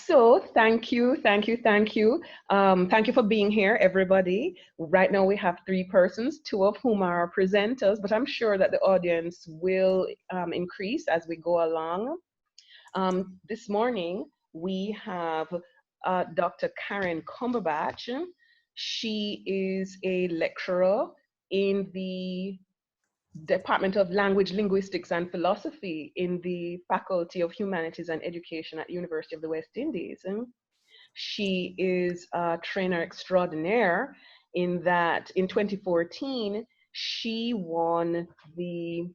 So thank you. Thank you for being here, everybody. Right now we have 3 persons, 2 of whom are our presenters, but I'm sure that the audience will increase as we go along. This morning we have Dr. Keren Cumberbatch. She is a lecturer in the Department of Language, Linguistics and Philosophy in the Faculty of Humanities and Education at the University of the West Indies. She is a trainer extraordinaire in that in 2014, she won the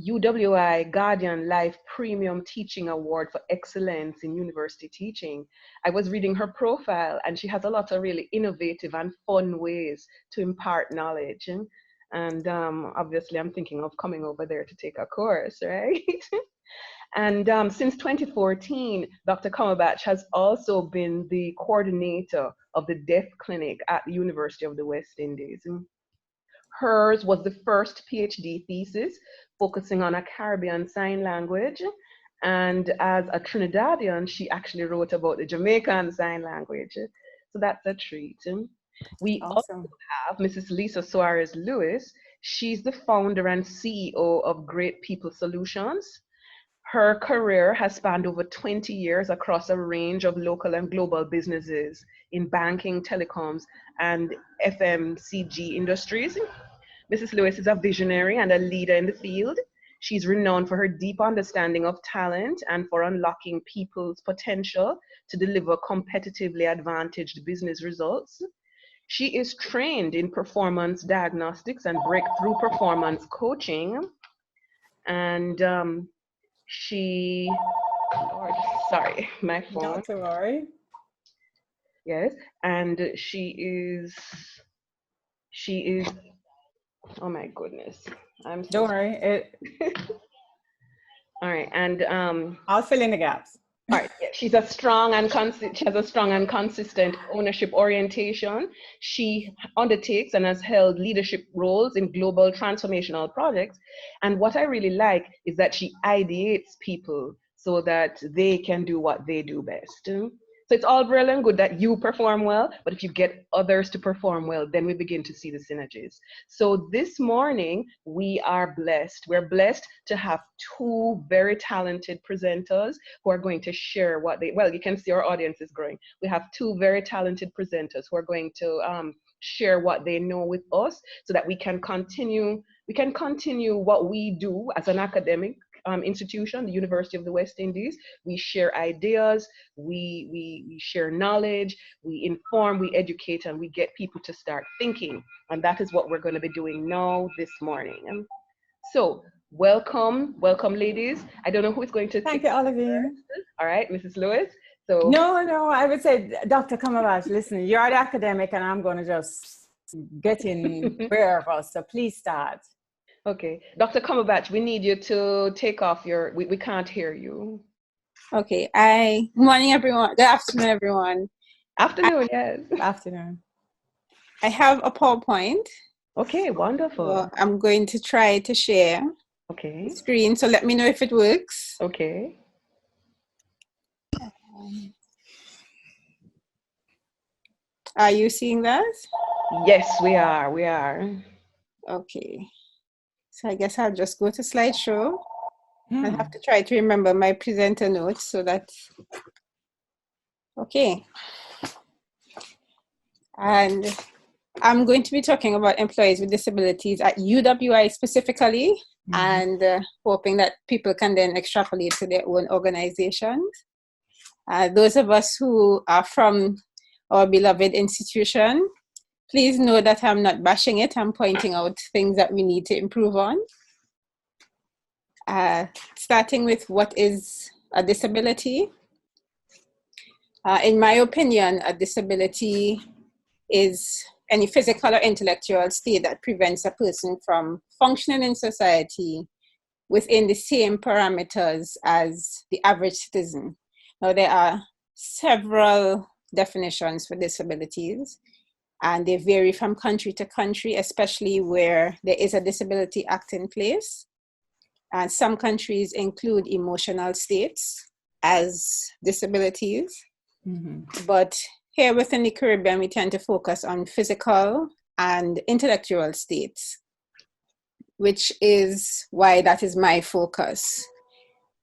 UWI Guardian Life Premium Teaching Award for Excellence in University Teaching. I was reading her profile and she has a lot of really innovative and fun ways to impart knowledge. And obviously I'm thinking of coming over there to take a course, right? And since 2014, Dr. Cumberbatch has also been the coordinator of the Deaf Clinic at the University of the West Indies. Hers was the first PhD thesis focusing on a Caribbean Sign Language. And as a Trinidadian, she actually wrote about the Jamaican Sign Language. So that's a treat. We also have Mrs. Lisa Soares Lewis. She's the founder and CEO of Great People Solutions. Her career has spanned over 20 years across a range of local and global businesses in banking, telecoms, and FMCG industries. Mrs. Lewis is a visionary and a leader in the field. She's renowned for her deep understanding of talent and for unlocking people's potential to deliver competitively advantaged business results. She is trained in performance diagnostics and breakthrough performance coaching. And Lord, sorry, my phone. Not to worry. Yes, and she is, oh my goodness. Don't worry. All right, and I'll fill in the gaps. All right, yeah, she has a strong and consistent ownership orientation. She undertakes and has held leadership roles in global transformational projects. And what I really like is that she ideates people so that they can do what they do best. So it's all well and good that you perform well, but if you get others to perform well, then we begin to see the synergies. So this morning, we are blessed. We're blessed to have 2 very talented presenters who are going to share well, you can see our audience is growing. We have 2 very talented presenters who are going to share what they know with us so that we can continue what we do as an academic institution, the University of the West Indies. We share ideas, we share knowledge, we inform, we educate, and we get people to start thinking. And that is what we're going to be doing now this morning. So welcome, ladies. I don't know who is going to Thank you, Olivia. All right, Mrs. Lewis. So No, I would say, Dr. Cumberbatch, listen, you're the academic and I'm going to just get in wherever. So please start. Okay, Dr. Cumberbatch, we need you to take off your, we can't hear you. Okay, good morning, everyone. Good afternoon, everyone. Afternoon, yes. Afternoon. I have a PowerPoint. Okay, wonderful. So I'm going to try to share the screen, so let me know if it works. Okay. Are you seeing that? Yes, we are. Okay. So I guess I'll just go to slideshow. I have to try to remember my presenter notes so that, okay. And I'm going to be talking about employees with disabilities at UWI specifically, and hoping that people can then extrapolate to their own organizations. Those of us who are from our beloved institution, please know that I'm not bashing it. I'm pointing out things that we need to improve on. Starting with what is a disability. In my opinion, a disability is any physical or intellectual state that prevents a person from functioning in society within the same parameters as the average citizen. Now, there are several definitions for disabilities, and they vary from country to country, especially where there is a Disability Act in place. And some countries include emotional states as disabilities. But here within the Caribbean, we tend to focus on physical and intellectual states, which is why that is my focus.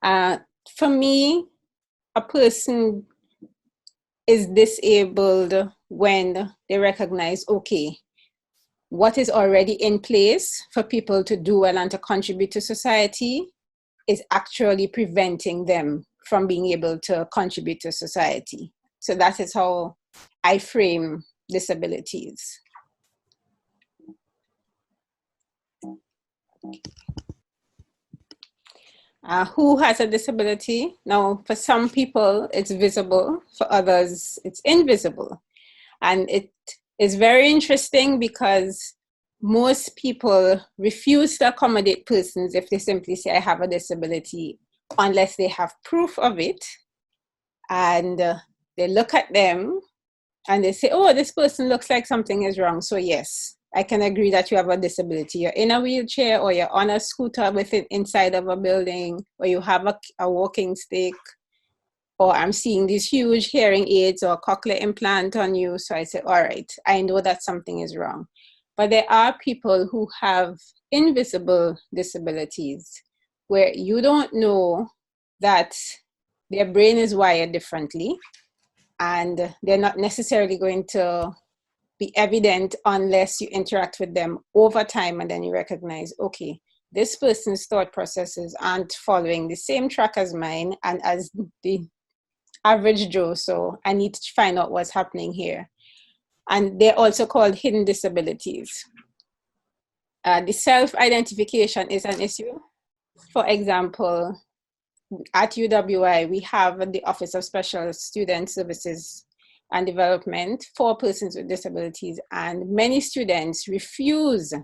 For me, a person is disabled when they recognize, okay, what is already in place for people to do well and to contribute to society is actually preventing them from being able to contribute to society. So that is how I frame disabilities. Who has a disability? Now, for some people, it's visible. For others, it's invisible. And it is very interesting because most people refuse to accommodate persons if they simply say, I have a disability, unless they have proof of it. And they look at them and they say, oh, this person looks like something is wrong. So yes, I can agree that you have a disability. You're in a wheelchair, or you're on a scooter inside of a building, or you have a walking stick, or I'm seeing these huge hearing aids or cochlear implant on you. So I say, all right, I know that something is wrong. But there are people who have invisible disabilities where you don't know that their brain is wired differently, and they're not necessarily going to be evident unless you interact with them over time, and then you recognize, okay, this person's thought processes aren't following the same track as mine and as the average Joe, so I need to find out what's happening here. And they're also called hidden disabilities. The self-identification is an issue. For example, at UWI, we have the Office of Special Student Services and Development for persons with disabilities, and many students refuse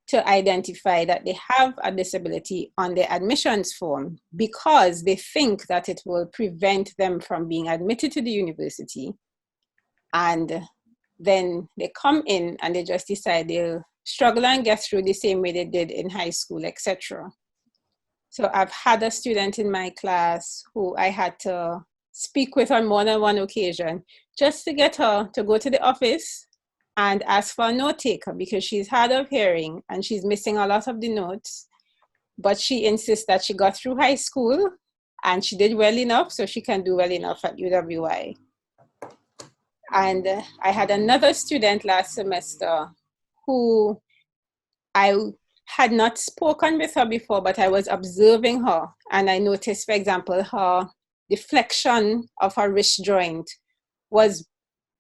to identify that they have a disability on their admissions form because they think that it will prevent them from being admitted to the university. And then they come in and they just decide they'll struggle and get through the same way they did in high school, etc. So I've had a student in my class who I had to speak with on more than one occasion just to get her to go to the office and ask for a note taker, because she's hard of hearing and she's missing a lot of the notes. But she insists that she got through high school and she did well enough, so she can do well enough at UWI. And I had another student last semester who I had not spoken with her before, but I was observing her. And I noticed, for example, the flexion of her wrist joint was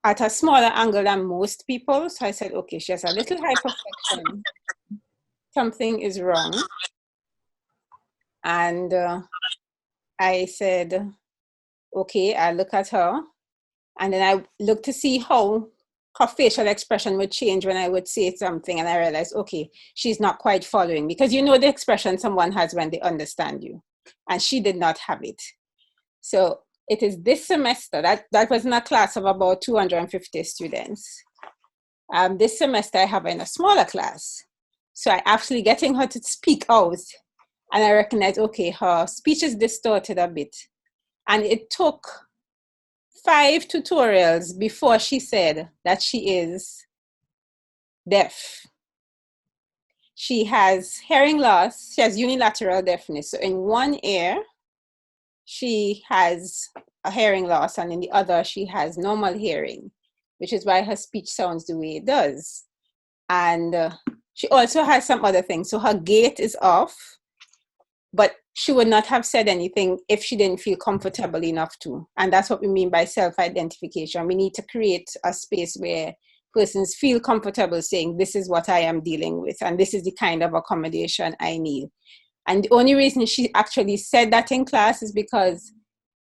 at a smaller angle than most people. So I said, okay, she has a little hyperflexion. Something is wrong. And I said, okay, I look at her. And then I looked to see how her facial expression would change when I would say something. And I realized, okay, she's not quite following, because you know the expression someone has when they understand you. And she did not have it. So it is this semester, that was in a class of about 250 students. This semester I have her in a smaller class. So I actually getting her to speak out. And I recognize, okay, her speech is distorted a bit. And it took 5 tutorials before she said that she is deaf. She has hearing loss. She has unilateral deafness. So in one ear, she has a hearing loss, and in the other, she has normal hearing, which is why her speech sounds the way it does. And she also has some other things. So her gait is off, but she would not have said anything if she didn't feel comfortable enough to. And that's what we mean by self-identification. We need to create a space where persons feel comfortable saying, this is what I am dealing with, and this is the kind of accommodation I need. And the only reason she actually said that in class is because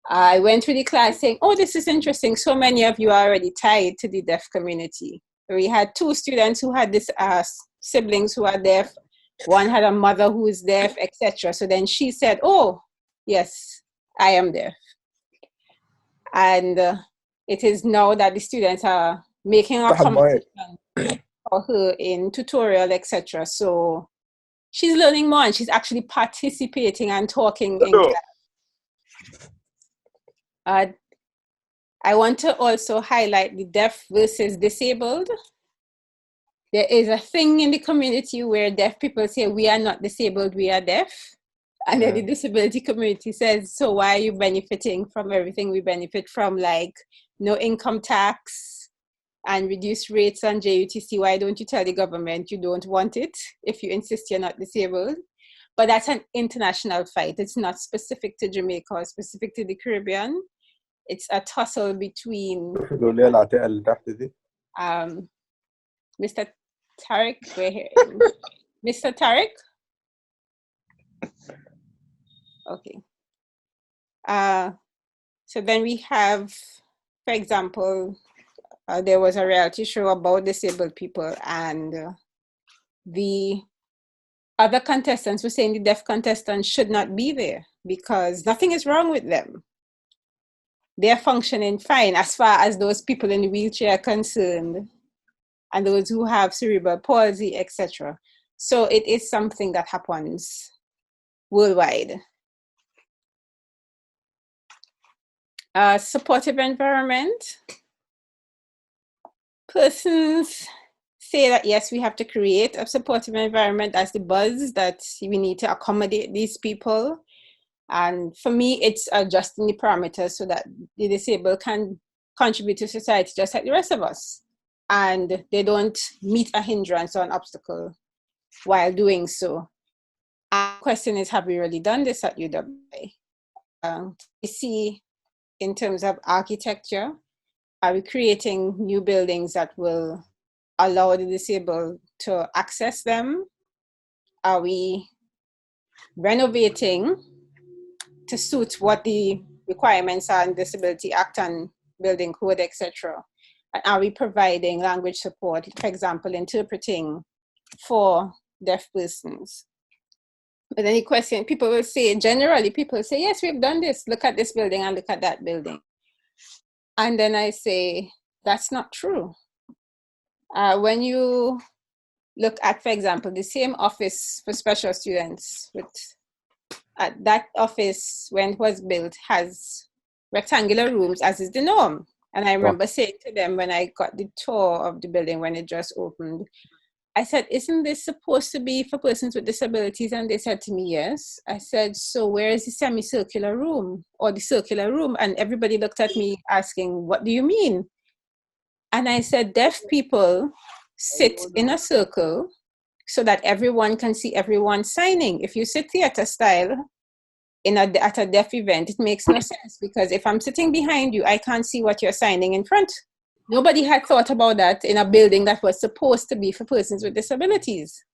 I went through the class saying, oh, this is interesting. So many of you are already tied to the deaf community. We had 2 students who had this siblings who are deaf. One had a mother who is deaf, etc. So then she said, oh, yes, I am deaf. And it is now that the students are making accommodation for her in tutorial, etc. So she's learning more, and she's actually participating and talking in class. I want to also highlight the deaf versus disabled. There is a thing in the community where deaf people say, we are not disabled, we are deaf. And then the disability community says, so why are you benefiting from everything we benefit from, like no income tax and reduced rates on JUTC? Why don't you tell the government you don't want it if you insist you're not disabled? But that's an international fight. It's not specific to Jamaica or specific to the Caribbean. It's a tussle between Mr. Tariq. We're here. Mr. Tariq? Okay. So then we have, for example, there was a reality show about disabled people, and the other contestants were saying the deaf contestants should not be there because nothing is wrong with them. They're functioning fine as far as those people in the wheelchair are concerned, and those who have cerebral palsy, etc. So it is something that happens worldwide. Supportive environment. Persons say that, yes, we have to create a supportive environment as the buzz, that we need to accommodate these people. And for me, it's adjusting the parameters so that the disabled can contribute to society just like the rest of us. And they don't meet a hindrance or an obstacle while doing so. And the question is, have we really done this at UWI? We see in terms of architecture, are we creating new buildings that will allow the disabled to access them? Are we renovating to suit what the requirements are in Disability Act and Building Code, etc.? And are we providing language support, for example, interpreting for deaf persons? But then the question, people will say, generally people say, yes, we've done this, look at this building and look at that building. And then I say, that's not true. When you look at, for example, the same office for special students, that office, when it was built, has rectangular rooms, as is the norm. And I remember saying to them when I got the tour of the building when it just opened, I said, isn't this supposed to be for persons with disabilities? And they said to me, yes. I said, so where is the semicircular room or the circular room? And everybody looked at me asking, what do you mean? And I said, deaf people sit in a circle so that everyone can see everyone signing. If you sit theater style at a deaf event, it makes no sense, because if I'm sitting behind you, I can't see what you're signing in front. Nobody had thought about that in a building that was supposed to be for persons with disabilities.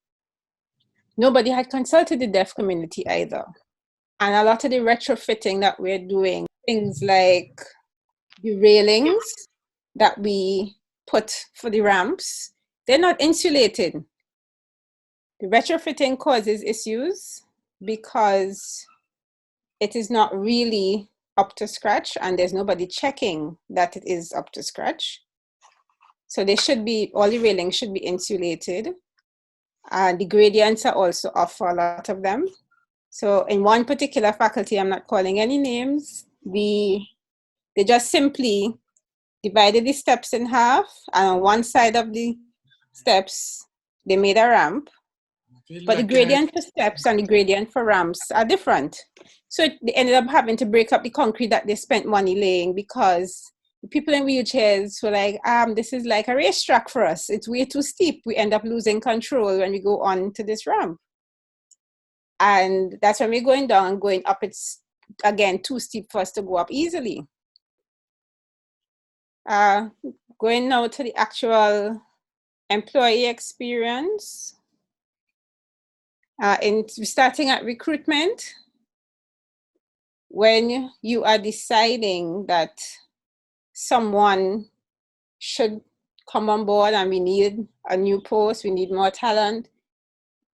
Nobody had consulted the deaf community either. And a lot of the retrofitting that we're doing, things like the railings that we put for the ramps, they're not insulated. The retrofitting causes issues because it is not really up to scratch, and there's nobody checking that it is up to scratch. So they should be, all the railings should be insulated. The gradients are also off for a lot of them. So in one particular faculty, I'm not calling any names, they just simply divided the steps in half, and on one side of the steps, they made a ramp. But the gradient for steps and the gradient for ramps are different. So they ended up having to break up the concrete that they spent money laying, because the people in wheelchairs were like, this is like a racetrack for us. It's way too steep. We end up losing control when we go on to this ramp. And that's when we're going down and going up. It's, again, too steep for us to go up easily. Going now to the actual employee experience. Starting at recruitment, when you are deciding that someone should come on board and we need a new post, we need more talent,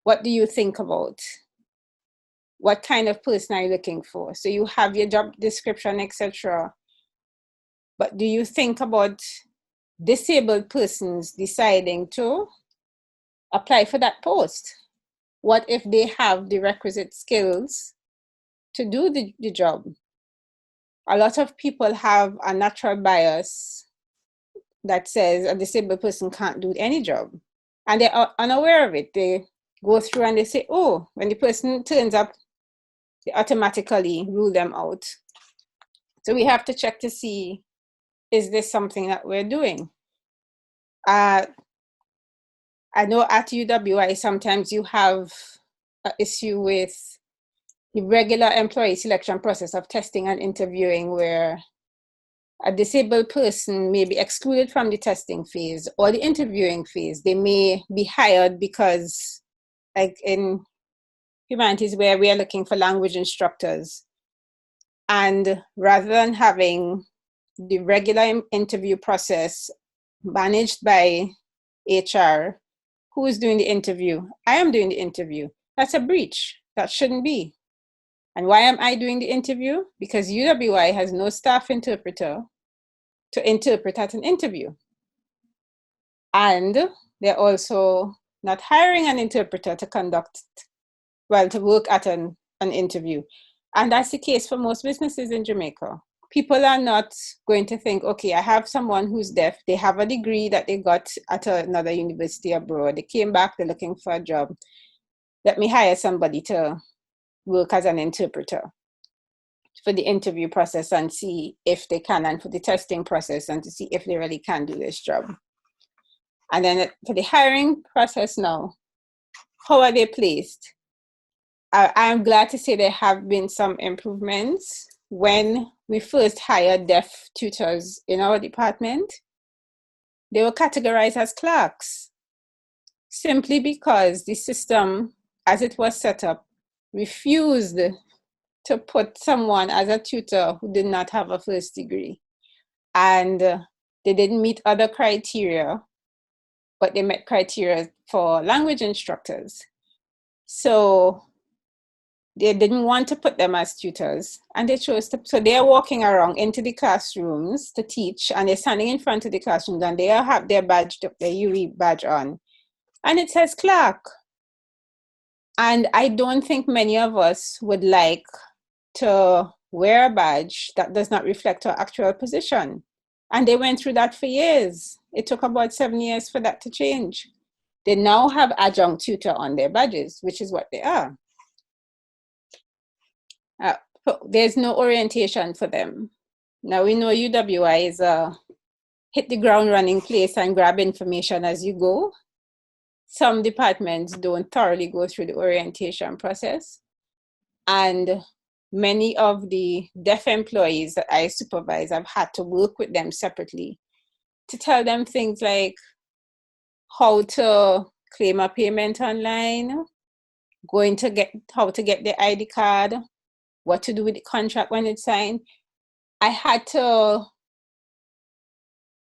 what do you think about? What kind of person are you looking for? So you have your job description, etc. But do you think about disabled persons deciding to apply for that post? What if they have the requisite skills to do the job? a lot of people have a natural bias that says a disabled person can't do any job. And they are unaware of it. They go through and they say, oh, when the person turns up, they automatically rule them out. So we have to check to see, is this something that we're doing? I know at UWI, sometimes you have an issue with the regular employee selection process of testing and interviewing, where a disabled person may be excluded from the testing phase or the interviewing phase. They may be hired because, like in humanities, where we are looking for language instructors, and rather than having the regular interview process managed by HR, who is doing the interview? I am doing the interview. That's a breach. That shouldn't be. And why am I doing the interview? Because UWI has no staff interpreter to interpret at an interview. And they're also not hiring an interpreter to to work at an interview. And that's the case for most businesses in Jamaica. People are not going to think, okay, I have someone who's deaf. They have a degree that they got at another university abroad. They came back, they're looking for a job. Let me hire somebody to work as an interpreter for the interview process and see if they can, and for the testing process and to see if they really can do this job. And then for the hiring process now, how are they placed? I'm glad to say there have been some improvements. When we first hired deaf tutors in our department, they were categorized as clerks, simply because the system, as it was set up, refused to put someone as a tutor who did not have a first degree. And they didn't meet other criteria, but they met criteria for language instructors. So they didn't want to put them as tutors, and they chose to. So they're walking around into the classrooms to teach, and they're standing in front of the classrooms, and they have their badge, their UE badge on, and it says clerk. And I don't think many of us would like to wear a badge that does not reflect our actual position. And they went through that for years. It took about 7 years for that to change. They now have adjunct tutor on their badges, which is what they are. There's no orientation for them. Now we know UWI is a hit the ground running place and grab information as you go. Some departments don't thoroughly go through the orientation process. And many of the deaf employees that I supervise, I've had to work with them separately to tell them things like how to claim a payment online, how to get the ID card, what to do with the contract when it's signed. I had to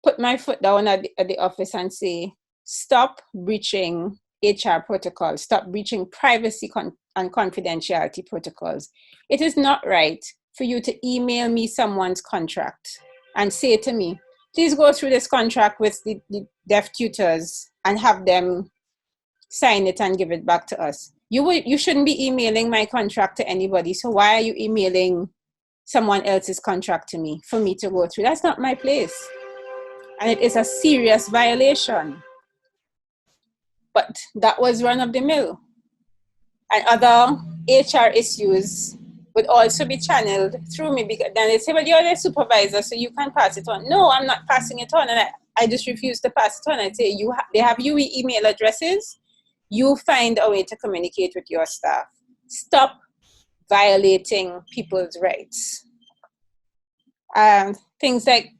put my foot down at the office and say, stop breaching HR protocols, stop breaching privacy and confidentiality protocols. It is not right for you to email me someone's contract and say to me, please go through this contract with the deaf tutors and have them sign it and give it back to us. You shouldn't be emailing my contract to anybody. So why are you emailing someone else's contract to me for me to go through? That's not my place. And it is a serious violation. But that was run of the mill. And other HR issues would also be channeled through me, because then they say, well, you're the supervisor, so you can pass it on. No, I'm not passing it on. And I just refuse to pass it on. I say, they have UE email addresses. You find a way to communicate with your staff. Stop violating people's rights. Things like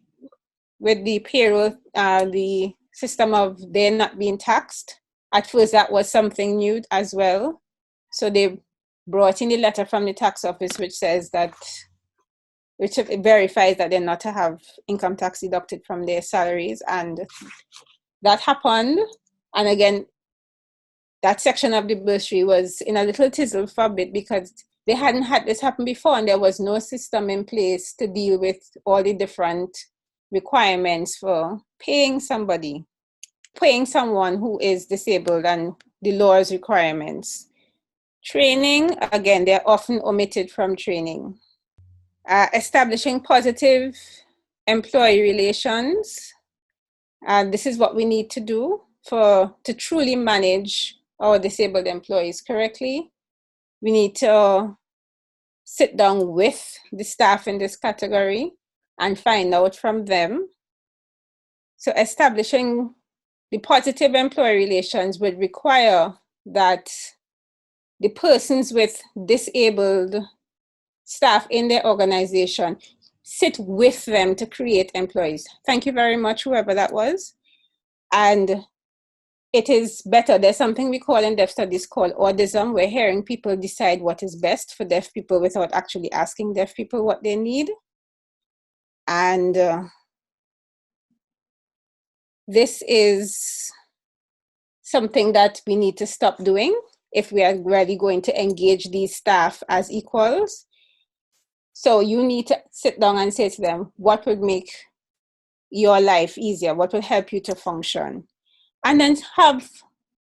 with the payroll, the system of they're not being taxed. At first, that was something new as well. So they brought in the letter from the tax office, which verifies that they're not to have income tax deducted from their salaries. And that happened. And again, that section of the bursary was in a little tizzle for a bit because they hadn't had this happen before, and there was no system in place to deal with all the different requirements for paying someone who is disabled and the law's requirements. Training, again, they're often omitted from training. Establishing positive employee relations. This is what we need to do to truly manage our disabled employees correctly. We need to sit down with the staff in this category and find out from them. So establishing the positive employee relations would require that the persons with disabled staff in their organization sit with them to create employees. Thank you very much, whoever that was. And it is better. There's something we call in deaf studies called autism. We're hearing people decide what is best for deaf people without actually asking deaf people what they need. And this is something that we need to stop doing if we are really going to engage these staff as equals. So you need to sit down and say to them, what would make your life easier? What will help you to function? And then have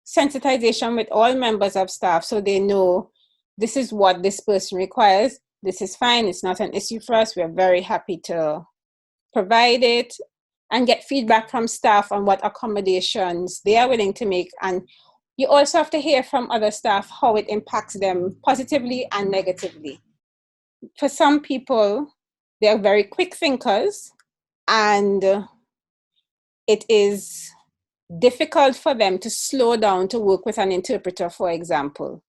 sensitization with all members of staff so they know this is what this person requires. This is fine. It's not an issue for us. We're very happy to provide it, and get feedback from staff on what accommodations they are willing to make. And you also have to hear from other staff how it impacts them positively and negatively. For some people, they are very quick thinkers, and it is difficult for them to slow down to work with an interpreter, for example.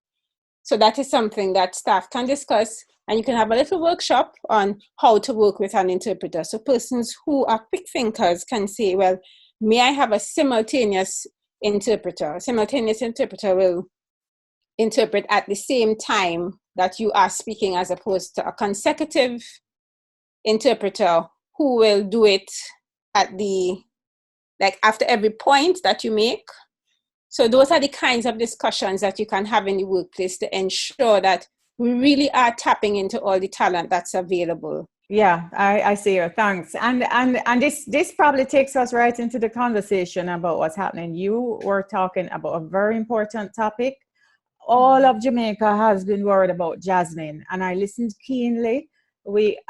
So that is something that staff can discuss, and you can have a little workshop on how to work with an interpreter. So persons who are quick thinkers can say, well, may I have a simultaneous interpreter? A simultaneous interpreter will interpret at the same time that you are speaking, as opposed to a consecutive interpreter who will do it at after every point that you make. So those are the kinds of discussions that you can have in the workplace to ensure that we really are tapping into all the talent that's available. Yeah, I see you. Thanks. And this probably takes us right into the conversation about what's happening. You were talking about a very important topic. All of Jamaica has been worried about Jasmine, and I listened keenly.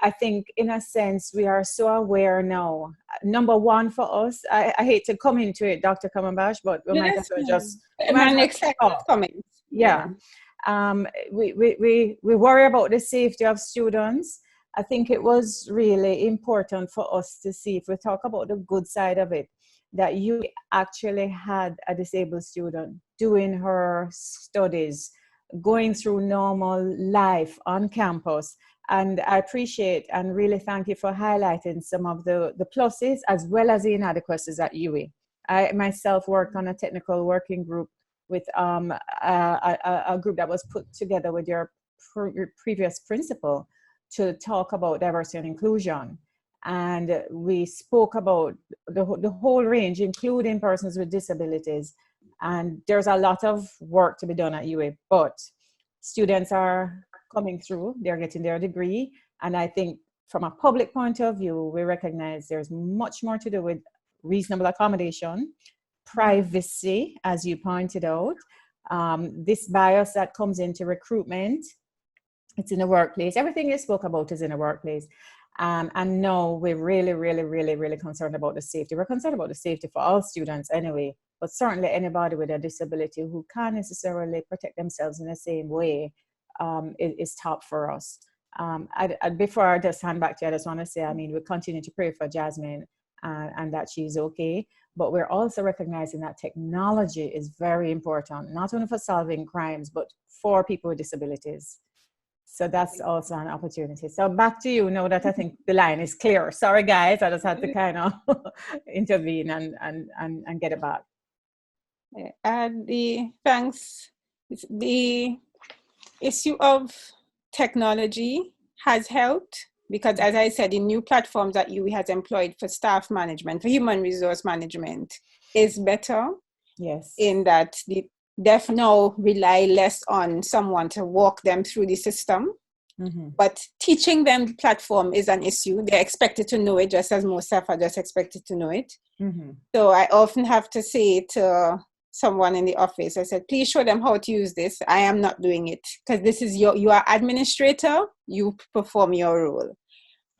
I think, in a sense, we are so aware now. Number one for us, I hate to come into it, Dr. Cumberbatch, but we might as well just... My next comment. Yeah. We worry about the safety of students. I think it was really important for us to see, if we talk about the good side of it, that you actually had a disabled student doing her studies, going through normal life on campus. And I appreciate and really thank you for highlighting some of the pluses as well as the inadequacies at UWI. I myself worked on a technical working group with a group that was put together with your previous principal to talk about diversity and inclusion. And we spoke about the whole range, including persons with disabilities. And there's a lot of work to be done at UWI, but students are coming through, they're getting their degree. And I think from a public point of view, we recognize there's much more to do with reasonable accommodation, privacy, as you pointed out, this bias that comes into recruitment, it's in the workplace. Everything you spoke about is in the workplace. And no, we're really, really, really, really concerned about the safety. We're concerned about the safety for all students anyway, but certainly anybody with a disability who can't necessarily protect themselves in the same way is top for us. Before I just hand back to you, I just want to say, I mean, we continue to pray for Jasmine and that she's okay, but we're also recognizing that technology is very important, not only for solving crimes, but for people with disabilities. So that's also an opportunity. So back to you, now that I think the line is clear. Sorry, guys, I just had to kind of intervene and get it back. Thanks. The issue of technology has helped because, as I said, the new platforms that UWI has employed for staff management, for human resource management, is better. Yes. In that the deaf now rely less on someone to walk them through the system. Mm-hmm. But teaching them the platform is an issue. They're expected to know it just as most staff are just expected to know it. Mm-hmm. So I often have to say to someone in the office, I said, please show them how to use this. I am not doing it because this is you are administrator, you perform your role.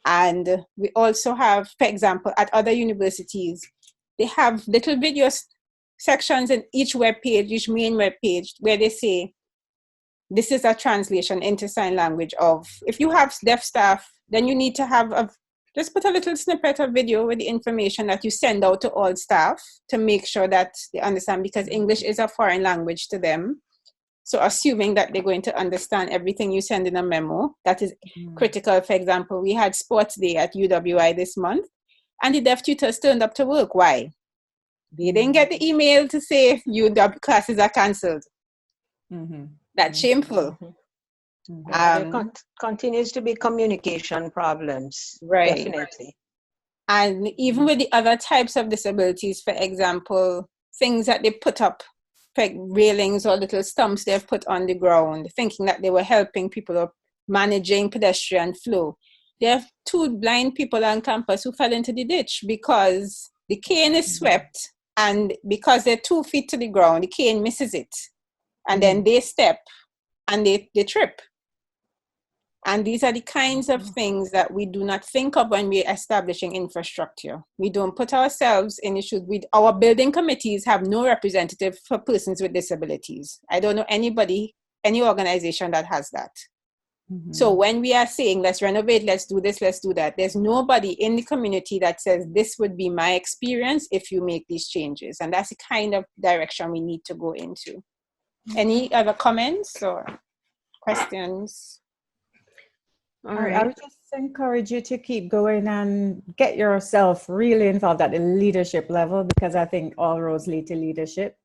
And we also have, for example, at other universities, they have little video sections in each web page, each main web page, where they say, this is a translation into sign language of, if you have deaf staff, then you need to have just put a little snippet of video with the information that you send out to all staff to make sure that they understand, because English is a foreign language to them. So assuming that they're going to understand everything you send in a memo, that is critical. For example, we had sports day at UWI this month, and the deaf tutors turned up to work. Why? They didn't get the email to say UW classes are cancelled. That's shameful. There continues to be communication problems. Right. Definitely. And even with the other types of disabilities, for example, things that they put up, railings or little stumps they've put on the ground, thinking that they were helping people or managing pedestrian flow. There are 2 blind people on campus who fell into the ditch because the cane is swept, and because they're 2 feet to the ground, the cane misses it. And then they step and they trip. And these are the kinds of things that we do not think of when we're establishing infrastructure. We don't put ourselves in issues. Our building committees have no representative for persons with disabilities. I don't know any organization that has that. So when we are saying, let's renovate, let's do this, let's do that, there's nobody in the community that says, this would be my experience if you make these changes. And that's the kind of direction we need to go into. Any other comments or questions? All right. I would just encourage you to keep going and get yourself really involved at the leadership level, because I think all roads lead to leadership.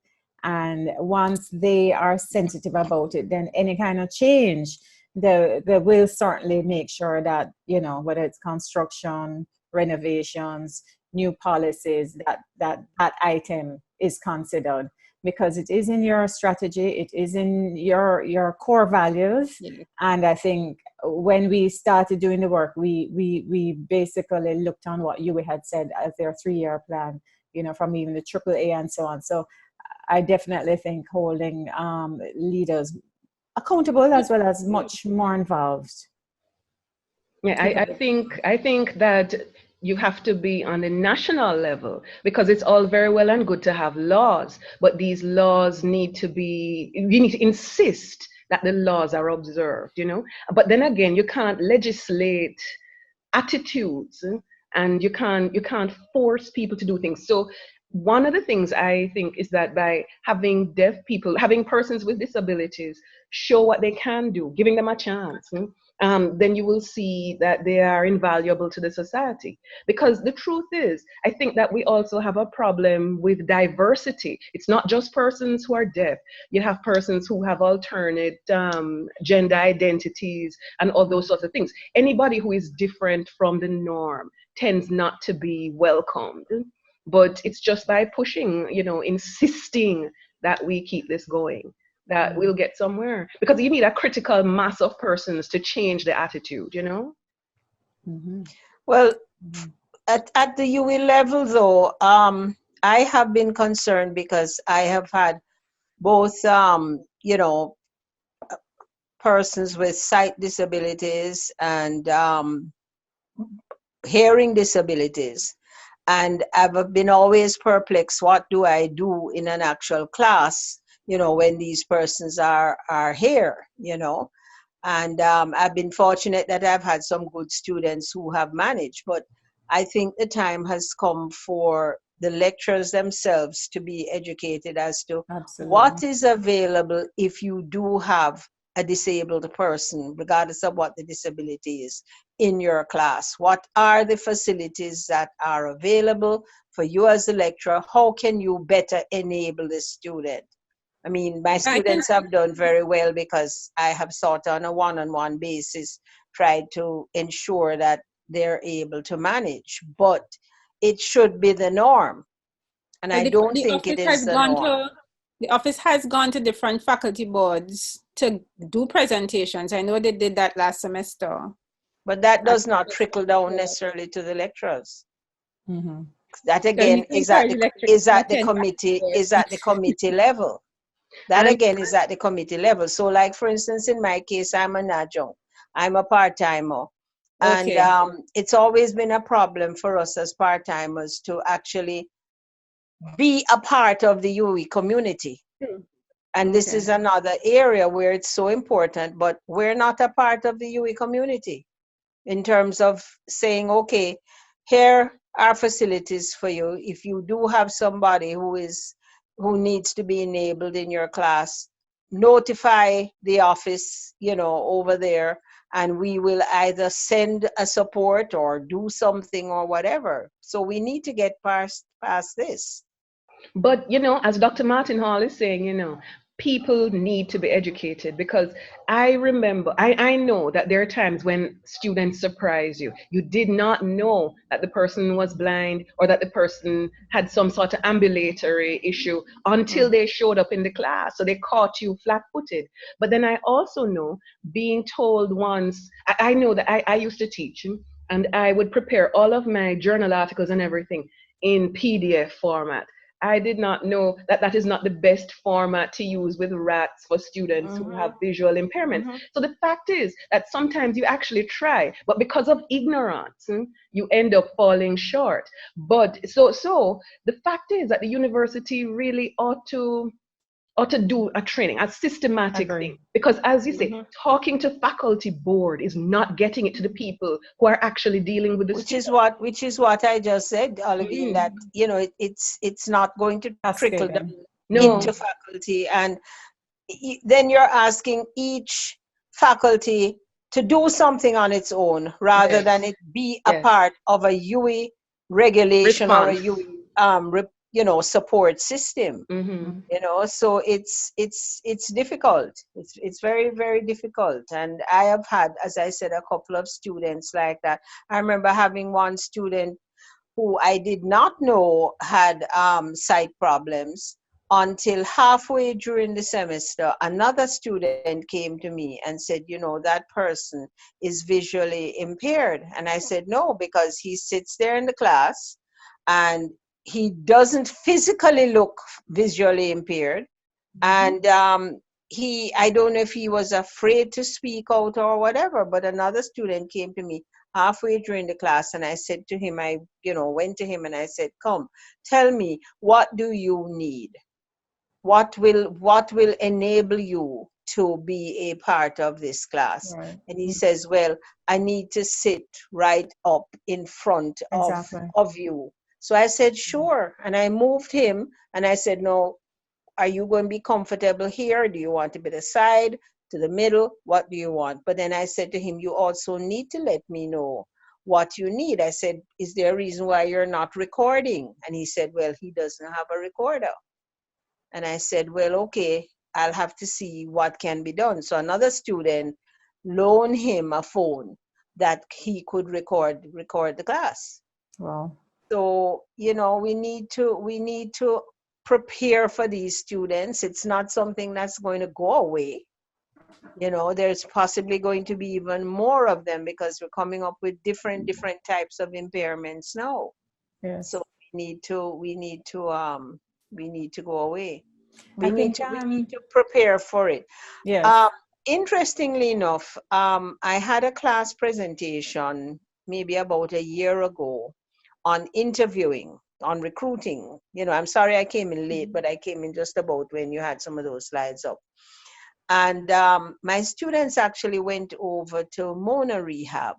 And once they are sensitive about it, then any kind of change, they will certainly make sure that, whether it's construction, renovations, new policies, that item is considered. Because it is in your strategy, it is in your core values. And I think when we started doing the work, we basically looked on what you had said as their 3-year plan, from even the AAA and so on. So I definitely think holding leaders accountable as well as much more involved. Yeah, I think that you have to be on the national level, because it's all very well and good to have laws, but these laws you need to insist that the laws are observed, But then again, you can't legislate attitudes, and you can't force people to do things. So one of the things I think is that by having having persons with disabilities show what they can do, giving them a chance, then you will see that they are invaluable to the society. Because the truth is, I think that we also have a problem with diversity. It's not just persons who are deaf. You have persons who have alternate gender identities and all those sorts of things. Anybody who is different from the norm tends not to be welcomed. But it's just by pushing, insisting that we keep this going, that we'll get somewhere. Because you need a critical mass of persons to change the attitude, Well, at the UE level, though, I have been concerned because I have had both, persons with sight disabilities and hearing disabilities. And I've been always perplexed, what do I do in an actual class, when these persons are here, And I've been fortunate that I've had some good students who have managed, but I think the time has come for the lecturers themselves to be educated as to what is available if you do have a disabled person, regardless of what the disability is, in your class. What are the facilities that are available for you as a lecturer? How can you better enable the student? I mean, my students have done very well because I have sort of on a one-on-one basis tried to ensure that they're able to manage, but it should be the norm. And I don't think it is the norm. The office has gone to different faculty boards to do presentations. I know they did that last semester. But that does not trickle down necessarily to the lecturers. That again is at the committee level. That again is at the committee level. So like, for instance, in my case, I'm an adjunct. I'm a part-timer. And Okay. it's always been a problem for us as part-timers to actually be a part of the UE community. And this is Okay. another area where it's so important, but we're not a part of the UE community in terms of saying, okay, here are facilities for you. If you do have somebody who needs to be enabled in your class, notify the office, over there, and we will either send a support or do something or whatever. So we need to get past this. But, as Dr. Martin Hall is saying, people need to be educated, because I remember, I know that there are times when students surprise you. You did not know that the person was blind or that the person had some sort of ambulatory issue until they showed up in the class. So they caught you flat-footed. But then I also know, being told once, I know that I used to teach, and I would prepare all of my journal articles and everything in PDF format. I did not know that that is not the best format to use with RATs for students who have visual impairments. So the fact is that sometimes you actually try, but because of ignorance, you end up falling short. But so the fact is that the university really ought to do a training, a systematic thing. Because as you say, talking to faculty board is not getting it to the people who are actually dealing with the students. Which is what I just said, Olivine, that it's not going to trickle down into faculty, and then you're asking each faculty to do something on its own rather than it be a part of a UE regulation or a UE support system. So it's difficult. It's very, very difficult. And I have had, as I said, a couple of students like that. I remember having one student who I did not know had sight problems until halfway during the semester. Another student came to me and said, that person is visually impaired. And I said, no, because he sits there in the class and he doesn't physically look visually impaired. And I don't know if he was afraid to speak out or whatever, but another student came to me halfway during the class, and I said to him, I went to him and I said, come, tell me, what do you need? What will enable you to be a part of this class? And he says, well, I need to sit right up in front of you. So I said, sure. And I moved him and I said, no, are you going to be comfortable here? Do you want to be the side, to the middle? What do you want? But then I said to him, you also need to let me know what you need. I said, is there a reason why you're not recording? And he said, well, he doesn't have a recorder. And I said, well, okay, I'll have to see what can be done. So another student loaned him a phone that he could record the class. Wow. So, we need to prepare for these students. It's not something that's going to go away. There's possibly going to be even more of them because we're coming up with different types of impairments now. Yes. So we need to go away. We need to prepare for it. Yes. Interestingly enough, I had a class presentation maybe about a year ago on interviewing, on recruiting. I'm sorry I came in late, but I came in just about when you had some of those slides up. And my students actually went over to Mona Rehab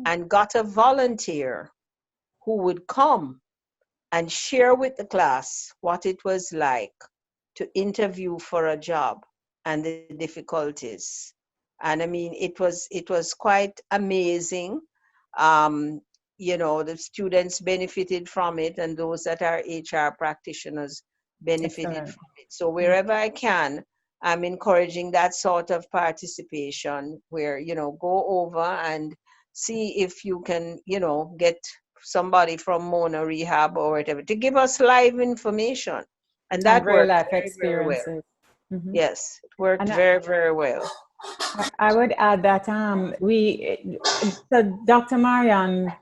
and got a volunteer who would come and share with the class what it was like to interview for a job and the difficulties. And I mean, it was quite amazing. The students benefited from it, and those that are HR practitioners benefited from it. So wherever I can, I'm encouraging that sort of participation where, go over and see if you can, get somebody from Mona Rehab or whatever to give us live information. And that worked life very, very well. experiences. Yes, it worked very, very well. I would add that so Dr. Marianne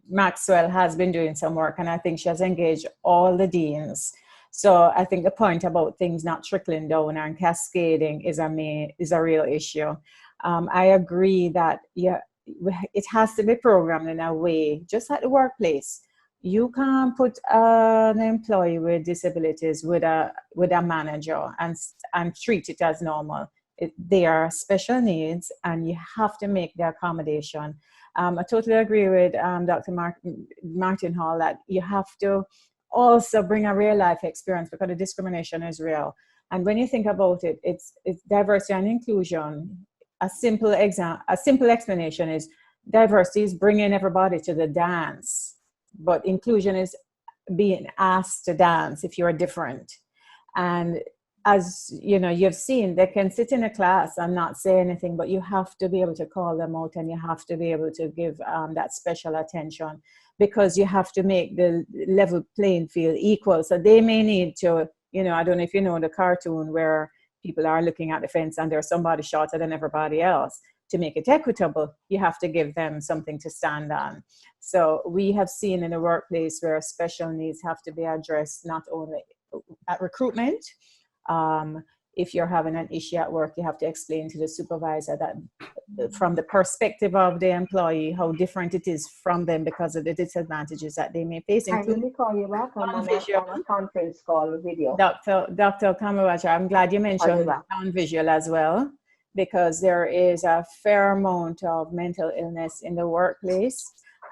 Maxwell has been doing some work, and I think she has engaged all the deans. So I think the point about things not trickling down and cascading is a real issue. I agree that it has to be programmed in a way, just like the workplace. You can't put an employee with disabilities with a manager and treat it as normal. They are special needs, and you have to make the accommodation. I totally agree with Dr. Martin Hall that you have to also bring a real life experience, because the discrimination is real. And when you think about it, it's diversity and inclusion. A simple explanation is diversity is bringing everybody to the dance, but inclusion is being asked to dance if you're different. And as you know, you've seen, they can sit in a class and not say anything, but you have to be able to call them out, and you have to be able to give that special attention, because you have to make the level playing field equal. So they may need to, I don't know if you know the cartoon where people are looking at the fence and there's somebody shorter than everybody else. To make it equitable, you have to give them something to stand on. So we have seen in the workplace where special needs have to be addressed, not only at recruitment. If you're having an issue at work, you have to explain to the supervisor that from the perspective of the employee, how different it is from them because of the disadvantages that they may face. I will call you back. I'm on a conference call video. Dr. Cumberbatch, I'm glad you mentioned non-visual as well, because there is a fair amount of mental illness in the workplace.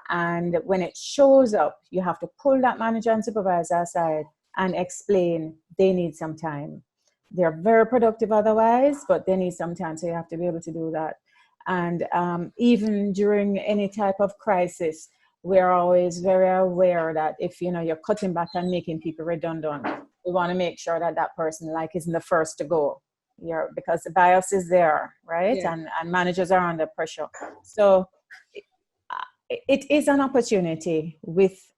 And when it shows up, you have to pull that manager and supervisor aside and explain they need some time. They're very productive otherwise, but they need some time, so you have to be able to do that. And even during any type of crisis, we're always very aware that if you're cutting back and making people redundant, we want to make sure that that person isn't the first to go. Because the bias is there, right? Yeah. And managers are under pressure. So it is an opportunity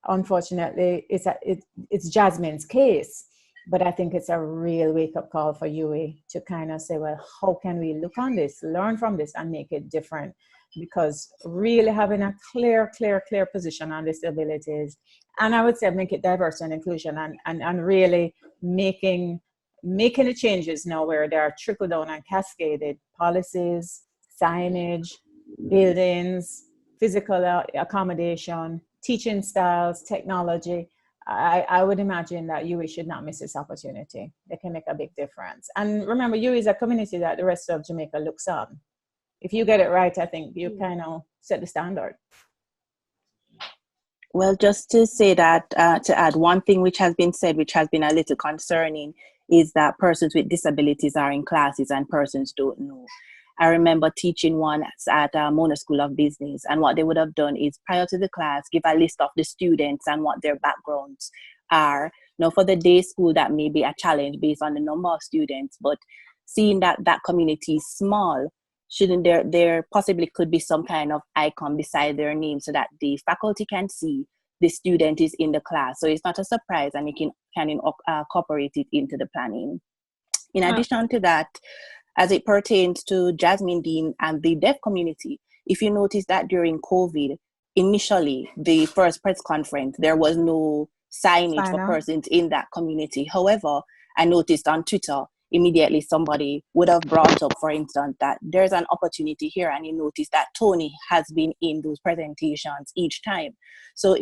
unfortunately, it's Jasmine's case. But I think it's a real wake-up call for UA to kind of say, well, how can we look on this, learn from this, and make it different? Because really having a clear position on disabilities, and I would say make it diverse and inclusion, and really making the changes now where they are trickle-down and cascaded policies, signage, buildings, physical accommodation, teaching styles, technology. I would imagine that UWI should not miss this opportunity. They can make a big difference. And remember, UWI is a community that the rest of Jamaica looks on. If you get it right, I think you kind of set the standard. Well, just to say that, to add one thing which has been said, which has been a little concerning, is that persons with disabilities are in classes and persons don't know. I remember teaching one at Mona School of Business, and what they would have done is prior to the class, give a list of the students and what their backgrounds are. Now, for the day school, that may be a challenge based on the number of students, but seeing that that community is small, shouldn't there possibly could be some kind of icon beside their name so that the faculty can see the student is in the class. So it's not a surprise, and you can incorporate it into the planning. In addition to that, as it pertains to Jasmine Dean and the deaf community, if you notice that during COVID, initially, the first press conference, there was no signage for persons in that community. However, I noticed on Twitter, immediately somebody would have brought up, for instance, that there's an opportunity here, and you notice that Tony has been in those presentations each time. So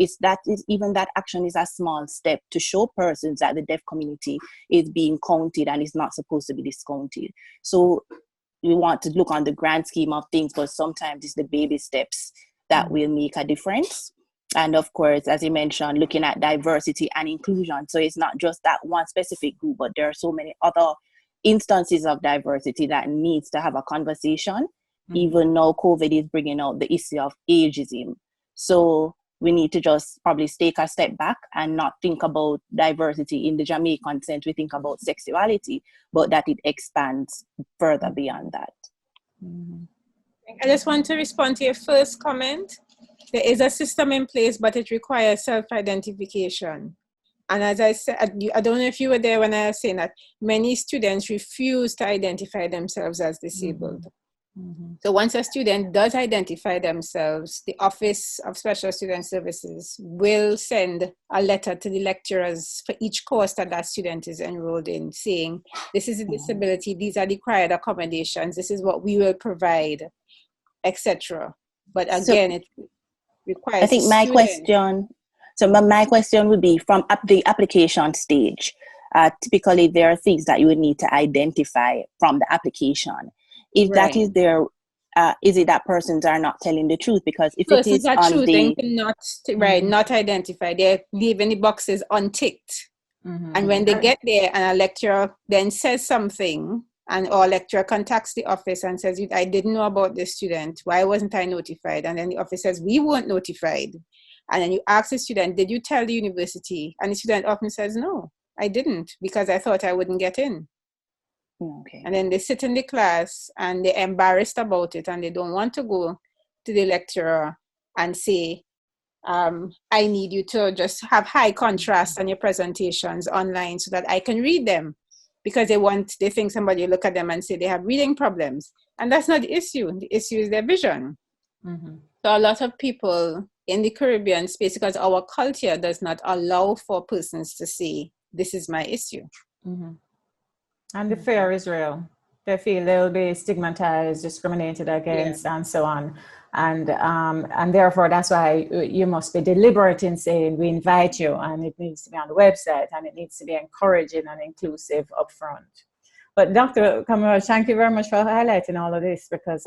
even that action is a small step to show persons that the deaf community is being counted and is not supposed to be discounted. So we want to look on the grand scheme of things, but sometimes it's the baby steps that will make a difference. And of course, as you mentioned, looking at diversity and inclusion. So it's not just that one specific group, but there are so many other instances of diversity that needs to have a conversation. Even though COVID is bringing out the issue of ageism. So we need to just probably take a step back and not think about diversity in the Jamaican sense. We think about sexuality, but that it expands further beyond that. I just want to respond to your first comment. There is a system in place, but it requires self-identification. And as I said, I don't know if you were there when I was saying that many students refuse to identify themselves as disabled. So once a student does identify themselves, the Office of Special Student Services will send a letter to the lecturers for each course that student is enrolled in, saying, this is a disability, these are the required accommodations, this is what we will provide, etc. But again, it requires I think my question, my question would be from the application stage. Typically, there are things that you would need to identify from the application. If that is there, is it that persons are not telling the truth? Because if it is are on choosing the not identify, they're leaving the boxes unticked. And when they get there and a lecturer then says something, and or lecturer contacts the office and says, I didn't know about this student, why wasn't I notified? And then the office says, we weren't notified. And then you ask the student, did you tell the university? And the student often says, no, I didn't, because I thought I wouldn't get in. Okay. And then they sit in the class and they're embarrassed about it, and they don't want to go to the lecturer and say, I need you to just have high contrast on your presentations online so that I can read them, because they think somebody will look at them and say they have reading problems. And that's not the issue. The issue is their vision. So a lot of people in the Caribbean space, because our culture does not allow for persons to say, this is my issue. And the fear is real. They feel they'll be stigmatized, discriminated against, and so on. And therefore, that's why you must be deliberate in saying, we invite you, and it needs to be on the website, and it needs to be encouraging and inclusive upfront. But Dr. Cumberbatch, thank you very much for highlighting all of this, because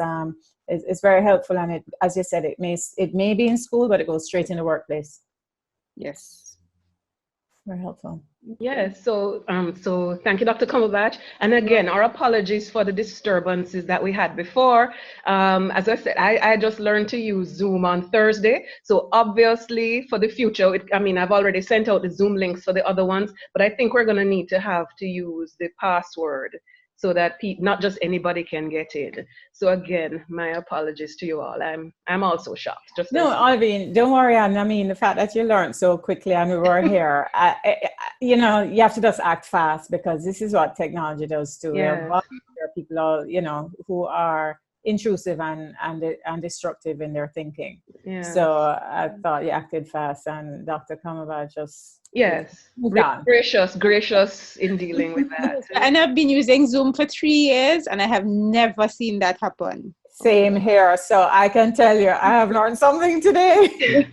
it's very helpful. And it, as you said, it may be in school, but it goes straight in the workplace. Yes. Very helpful. Yes, so thank you, Dr. Cumberbatch. And again, our apologies for the disturbances that we had before. As I said, I just learned to use Zoom on Thursday. So obviously for the future, I've already sent out the Zoom links for the other ones, but I think we're going to need to have to use the password so that not just anybody can get in. So again, my apologies to you all. I'm also shocked. No, Alvin, don't worry. I mean, the fact that you learned so quickly and we were here, you have to just act fast, because this is what technology does too. Yes. There are people, who are intrusive and destructive in their thinking. Yes. So I thought you acted fast, and Dr. Cumberbatch just gracious in dealing with that. And I've been using Zoom for 3 years, and I have never seen that happen. Same here. So I can tell you, I have learned something today.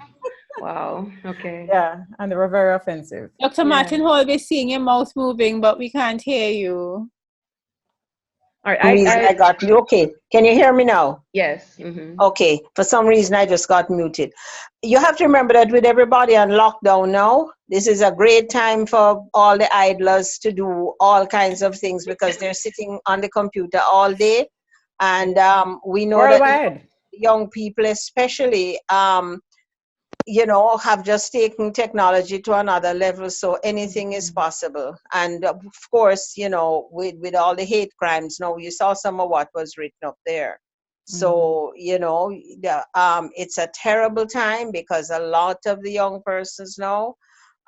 Wow. Okay. Yeah, and they were very offensive. Dr. Martin Hall, we're seeing your mouth moving, but we can't hear you. All right. I got you. Okay. Can you hear me now? Yes. Okay. For some reason, I just got muted. You have to remember that with everybody on lockdown now, this is a great time for all the idlers to do all kinds of things, because they're sitting on the computer all day. And we know that young people especially, have just taken technology to another level, so anything is possible. And of course, with all the hate crimes, now you saw some of what was written up there. So, it's a terrible time, because a lot of the young persons now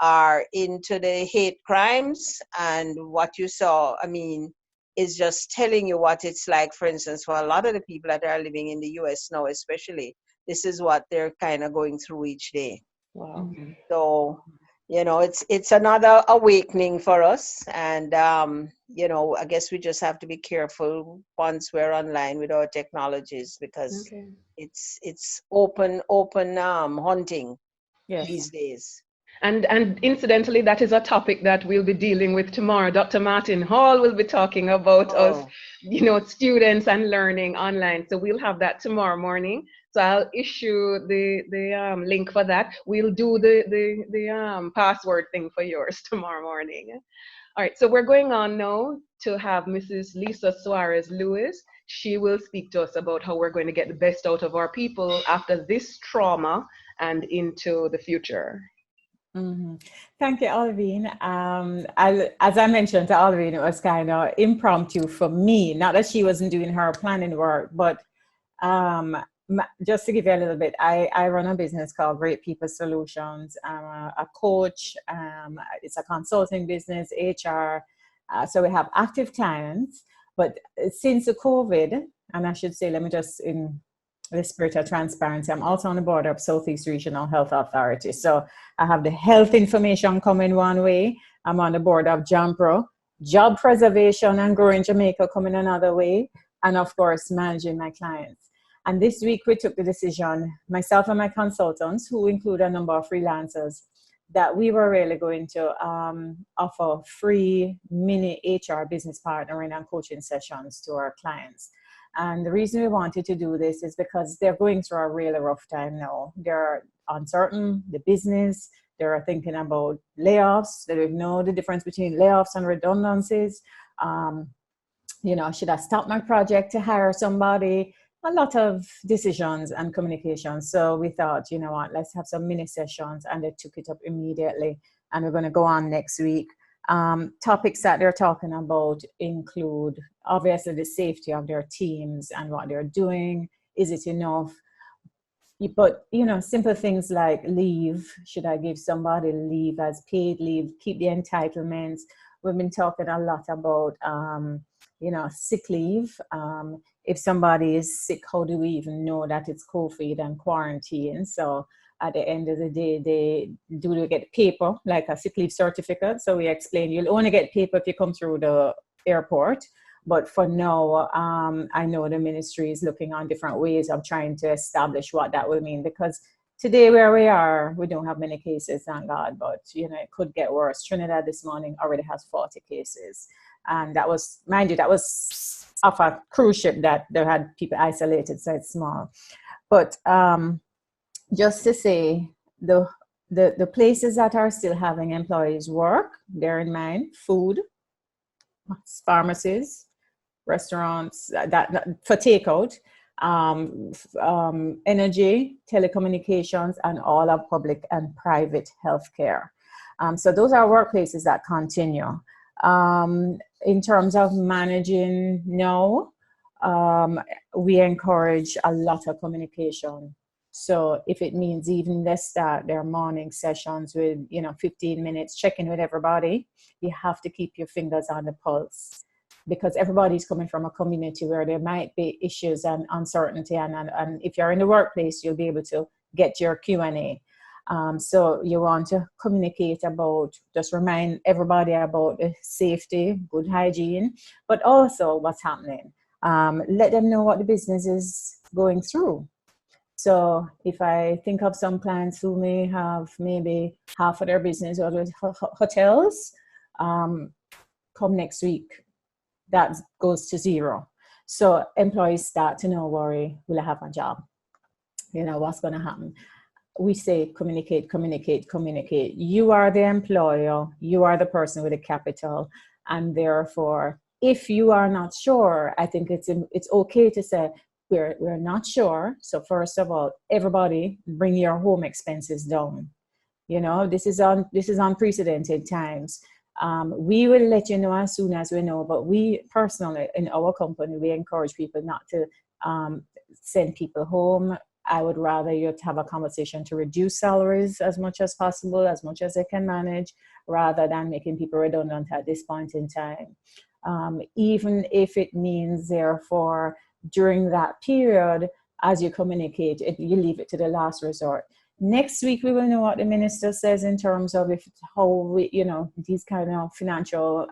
are into the hate crimes. And what you saw, is just telling you what it's like. For instance, for a lot of the people that are living in the US now, especially, this is what they're kind of going through each day. Wow. So, it's another awakening for us. And, I guess we just have to be careful once we're online with our technologies, because it's open hunting these days. And incidentally, that is a topic that we'll be dealing with tomorrow. Dr. Martin Hall will be talking about us, students and learning online. So we'll have that tomorrow morning. So I'll issue the link for that. We'll do the password thing for yours tomorrow morning. All right, so we're going on now to have Mrs. Lisa Soares Lewis. She will speak to us about how we're going to get the best out of our people after this trauma and into the future. Thank you, Alvin. As I mentioned to Alvin, it was kind of impromptu for me. Not that she wasn't doing her planning work, but just to give you a little bit, I run a business called Great People Solutions. I'm a coach. It's a consulting business, HR. So we have active clients. But since the COVID, and I should say, let me just in the spirit of transparency, I'm also on the board of Southeast Regional Health Authority. So I have the health information coming one way. I'm on the board of JAMPRO, Job Preservation and Growing Jamaica coming another way. And of course, managing my clients. And this week we took the decision, myself and my consultants, who include a number of freelancers, that we were really going to offer free mini HR business partnering and coaching sessions to our clients. And the reason we wanted to do this is because they're going through a really rough time now. They're uncertain, the business, they're thinking about layoffs. They don't know the difference between layoffs and redundancies. You know, should I stop my project to hire somebody? A lot of decisions and communication. So we thought, you know what, let's have some mini sessions, and they took it up immediately. And we're going to go on next week. Topics that they're talking about include obviously the safety of their teams and what they're doing. Is it enough? But, you know, simple things like leave. Should I give somebody leave as paid leave? Keep the entitlements. We've been talking a lot about, you know, sick leave. If somebody is sick, how do we even know that it's COVID and quarantine? So at the end of the day, they get paper, like a sick leave certificate. So we explain you'll only get paper if you come through the airport. But for now, I know the ministry is looking on different ways of trying to establish what that will mean, because today where we are, we don't have many cases, thank God, but you know, it could get worse. Trinidad this morning already has 40 cases. And that was, mind you, that was off a cruise ship that they had people isolated, so it's small. But just to say, the places that are still having employees work, bear in mind, food, pharmacies, restaurants that for takeout, energy, telecommunications, and all of public and private healthcare. So those are workplaces that continue. In terms of managing now, we encourage a lot of communication. So if it means even they start their morning sessions with, you know, 15 minutes checking with everybody, you have to keep your fingers on the pulse, because everybody's coming from a community where there might be issues and uncertainty. And if you're in the workplace, you'll be able to get your Q&A. So you want to communicate about, just remind everybody about the safety, good hygiene, but also what's happening. Let them know what the business is going through. So if I think of some clients who may have maybe half of their business or hotels, come next week, that goes to zero. So employees start to know, worry, will I have a job? You know, what's going to happen? We say communicate, communicate, communicate. You are the employer, you are the person with the capital, and therefore, if you are not sure, I think it's okay to say, we're not sure. So first of all, everybody bring your home expenses down. You know, this is unprecedented times. We will let you know as soon as we know, but we personally, in our company, we encourage people not to send people home. I would rather you to have a conversation to reduce salaries as much as possible, as much as they can manage, rather than making people redundant at this point in time. Even if it means, therefore, during that period, as you communicate, you leave it to the last resort. Next week, we will know what the minister says in terms of how we, you know, these kind of financial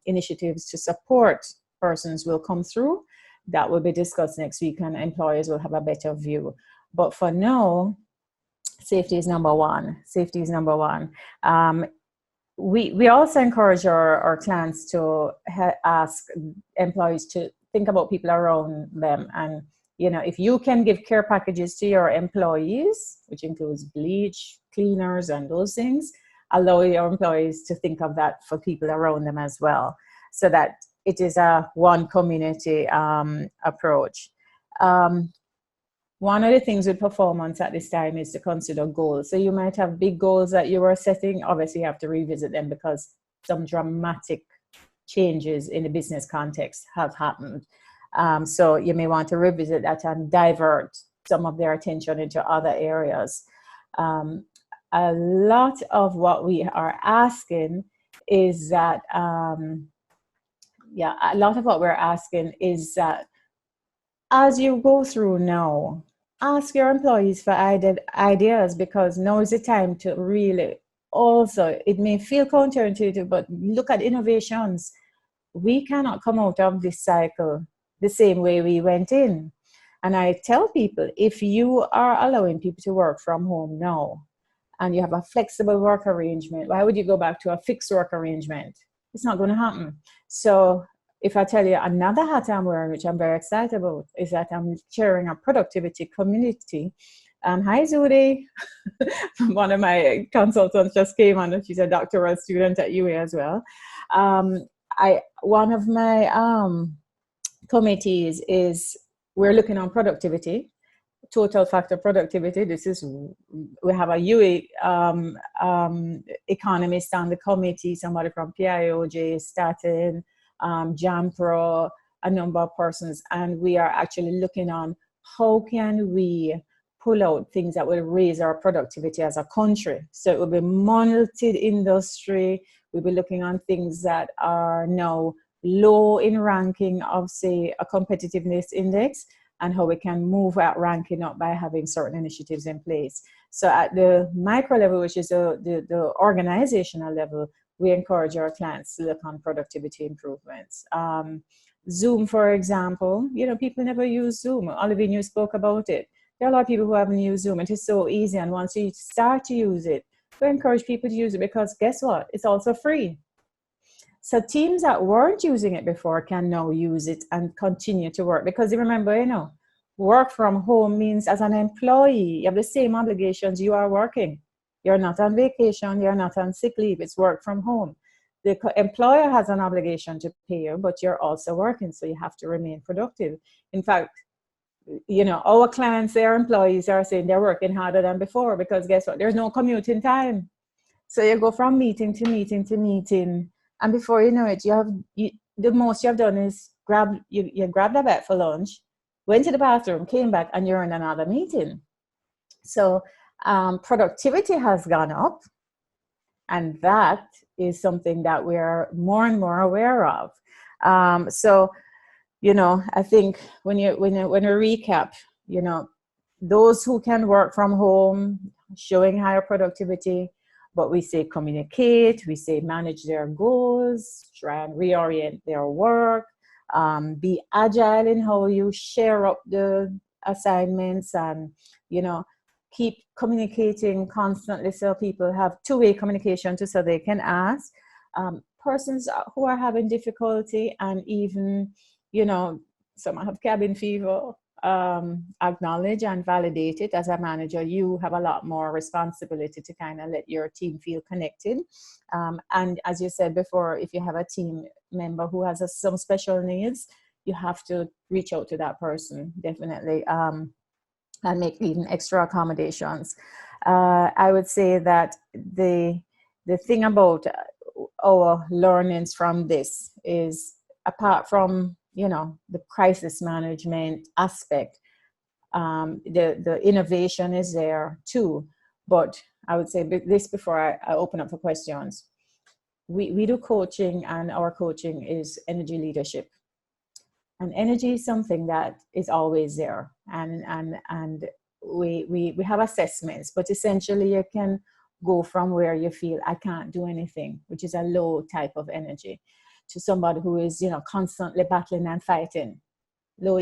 initiatives to support persons will come through. That will be discussed next week, and employers will have a better view. But for now, safety is number one. Safety is number one. We also encourage our clients to ask employees to think about people around them. And, you know, if you can give care packages to your employees, which includes bleach, cleaners, and those things, allow your employees to think of that for people around them as well, so that it is a one community approach. One of the things with performance at this time is to consider goals. So you might have big goals that you were setting. Obviously, you have to revisit them because some dramatic changes in the business context have happened. So you may want to revisit that and divert some of their attention into other areas. A lot of what we are asking is that, a lot of what we're asking is that as you go through now, ask your employees for ideas, because now is the time to really also, it may feel counterintuitive, but look at innovations. We cannot come out of this cycle the same way we went in. And I tell people, if you are allowing people to work from home now, and you have a flexible work arrangement, why would you go back to a fixed work arrangement? It's not going to happen. So if I tell you another hat I'm wearing, which I'm very excited about, is that I'm chairing a productivity community. Hi, Zudi. One of my consultants just came on, and she's a doctoral student at UA as well. One of my committees is, we're looking on productivity, total factor productivity. We have a UA economist on the committee, somebody from PIOJ, Statin, JAMPRO, a number of persons, and we are actually looking on how can we pull out things that will raise our productivity as a country. So it will be monitored industry. We'll be looking on things that are now low in ranking of, say, a competitiveness index, and how we can move that ranking up by having certain initiatives in place. So at the micro level, which is the organizational level, we encourage our clients to look on productivity improvements. Zoom, for example, people never use Zoom. Olivine, you spoke about it. There are a lot of people who haven't used Zoom. It is so easy, and once you start to use it, we encourage people to use it, because guess what? It's also free. So teams that weren't using it before can now use it and continue to work, because remember, work from home means as an employee, you have the same obligations you are working. You're not on vacation, you're not on sick leave, it's work from home. The employer has an obligation to pay you, but you're also working, so you have to remain productive. In fact, our clients, their employees are saying they're working harder than before, because guess what? There's no commuting time. So you go from meeting to meeting to meeting, and before you know it, the most you have done is you grabbed a bite for lunch, went to the bathroom, came back, and you're in another meeting. So productivity has gone up, and that is something that we're more and more aware of. I think when we recap, those who can work from home, showing higher productivity, but we say communicate, we say manage their goals, try and reorient their work, be agile in how you share up the assignments, and, keep communicating constantly so people have two-way communication so they can ask. Persons who are having difficulty, and even, some have cabin fever, acknowledge and validate it. As a manager, you have a lot more responsibility to kind of let your team feel connected. And as you said before, if you have a team member who has some special needs, you have to reach out to that person, definitely, and make even extra accommodations. I would say that the thing about our learnings from this is, apart from the crisis management aspect, the innovation is there too. But I would say this before I open up for questions. We do coaching, and our coaching is energy leadership. And energy is something that is always there. And we have assessments, but essentially you can go from where you feel I can't do anything, which is a low type of energy, to somebody who is, constantly battling and fighting. Low,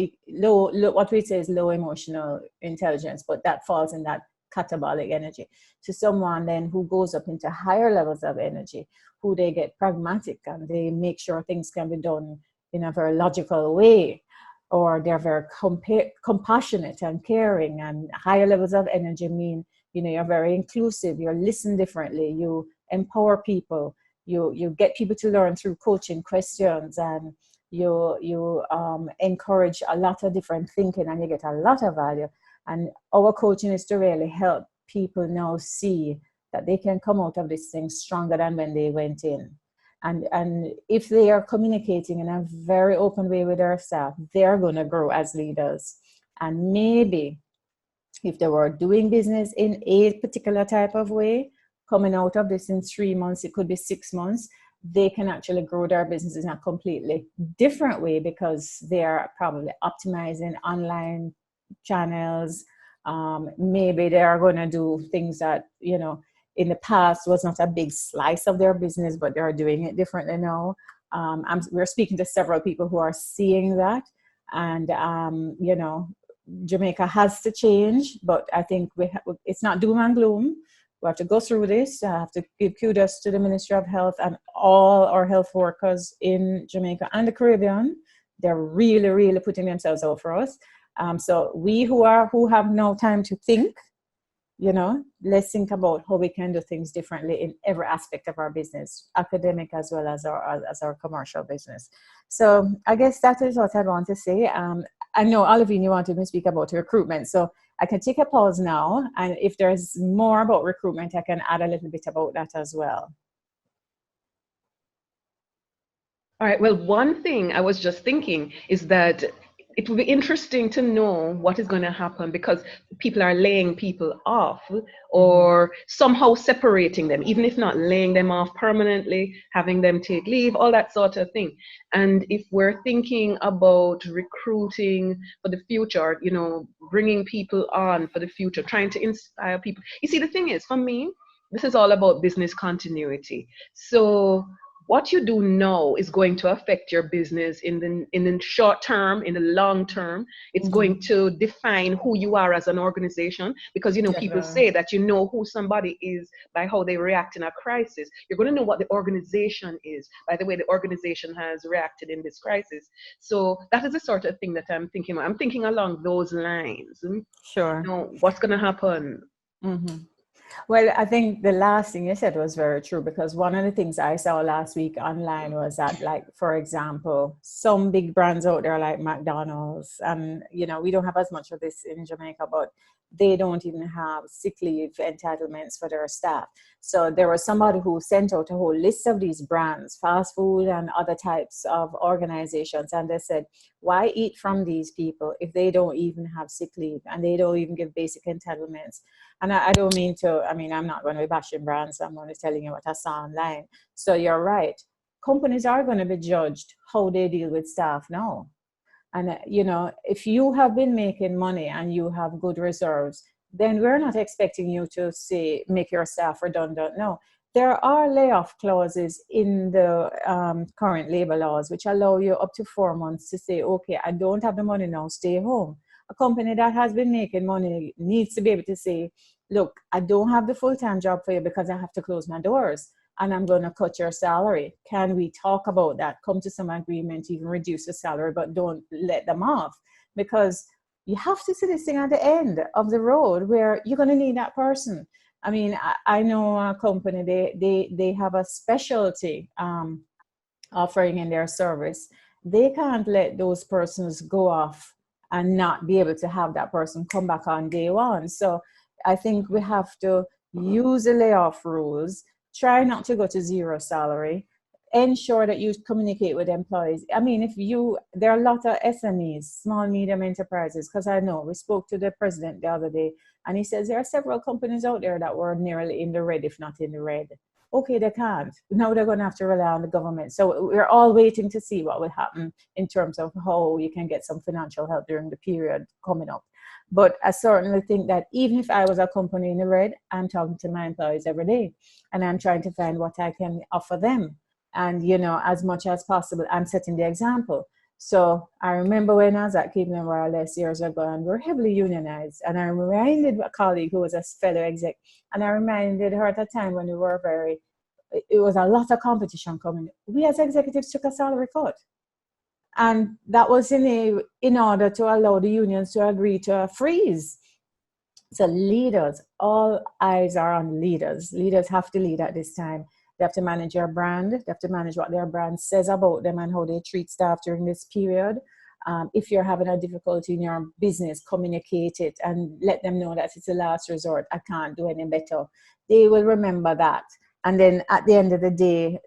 what we say is low emotional intelligence, but that falls in that catabolic energy. To someone then who goes up into higher levels of energy, who they get pragmatic, and they make sure things can be done in a very logical way, or they're very compassionate and caring. And higher levels of energy mean, you're very inclusive, you listen differently, you empower people, you get people to learn through coaching questions, and you encourage a lot of different thinking, and you get a lot of value. And our coaching is to really help people now see that they can come out of this thing stronger than when they went in. And if they are communicating in a very open way with their staff, they're going to grow as leaders. And maybe if they were doing business in a particular type of way, coming out of this in 3 months, it could be 6 months, they can actually grow their business in a completely different way, because they're probably optimizing online channels. Maybe they are going to do things that, in the past was not a big slice of their business, but they're doing it differently now. We're speaking to several people who are seeing that. And, Jamaica has to change, but I think it's not doom and gloom. We have to go through this. I have to give kudos to the Ministry of Health and all our health workers in Jamaica and the Caribbean. They're really, really putting themselves out for us. So we who have no time to think, you know, let's think about how we can do things differently in every aspect of our business, academic as well as our commercial business. So I guess that is what I want to say. I know all of you wanted me to speak about recruitment, so I can take a pause now, and if there's more about recruitment, I can add a little bit about that as well. All right, well, one thing I was just thinking is that it will be interesting to know what is going to happen, because people are laying people off or somehow separating them, even if not laying them off permanently, having them take leave, all that sort of thing. And if we're thinking about recruiting for the future, you know, bringing people on for the future, trying to inspire people. You see, the thing is, for me, this is all about business continuity. So what you do now is going to affect your business in the short term, in the long term. It's going to define who you are as an organization, because, you know, people say that you know who somebody is by how they react in a crisis. You're going to know what the organization is by the way the organization has reacted in this crisis. So that is the sort of thing that I'm thinking about. I'm thinking along those lines. Sure. You know, what's going to happen? Well, I think the last thing you said was very true, because one of the things I saw last week online was that, like, for example, some big brands out there like McDonald's, and, you know, we don't have as much of this in Jamaica, but they don't even have sick leave entitlements for their staff. So there was somebody who sent out a whole list of these brands, fast food and other types of organizations, and they said, why eat from these people if they don't even have sick leave and they don't even give basic entitlements? And I don't mean to, I mean, I'm not going to be bashing brands. I'm only telling you what I saw online. So you're right. Companies are going to be judged how they deal with staff now. And, you know, if you have been making money and you have good reserves, then we're not expecting you to say, make your staff redundant. No, there are layoff clauses in the current labor laws, which allow you up to 4 months to say, okay, I don't have the money now, stay home. A company that has been making money needs to be able to say, look, I don't have the full-time job for you because I have to close my doors and I'm going to cut your salary. Can we talk about that? Come to some agreement, even reduce the salary, but don't let them off, because you have to see this thing at the end of the road where you're going to need that person. I mean, I know a company, they have a specialty offering in their service. They can't let those persons go off and not be able to have that person come back on day one. So I think we have to use the layoff rules, try not to go to zero salary, ensure that you communicate with employees. I mean, there are a lot of SMEs, small, medium enterprises, because I know we spoke to the president the other day, and he says there are several companies out there that were nearly in the red, if not in the red. Okay, they can't. Now they're going to have to rely on the government. So we're all waiting to see what will happen in terms of how you can get some financial help during the period coming up. But I certainly think that even if I was a company in the red, I'm talking to my employees every day, and I'm trying to find what I can offer them. And, you know, as much as possible, I'm setting the example. So I remember when I was at Cleveland Wireless years ago, and we're heavily unionized. And I reminded a colleague who was a fellow exec, and I reminded her at a time when we were it was a lot of competition coming. We as executives took a salary cut. And that was in order to allow the unions to agree to a freeze. So leaders, all eyes are on leaders. Leaders have to lead at this time. They have to manage their brand. They have to manage what their brand says about them and how they treat staff during this period. If you're having a difficulty in your business, communicate it and let them know that it's a last resort. I can't do any better. They will remember that. And then at the end of the day,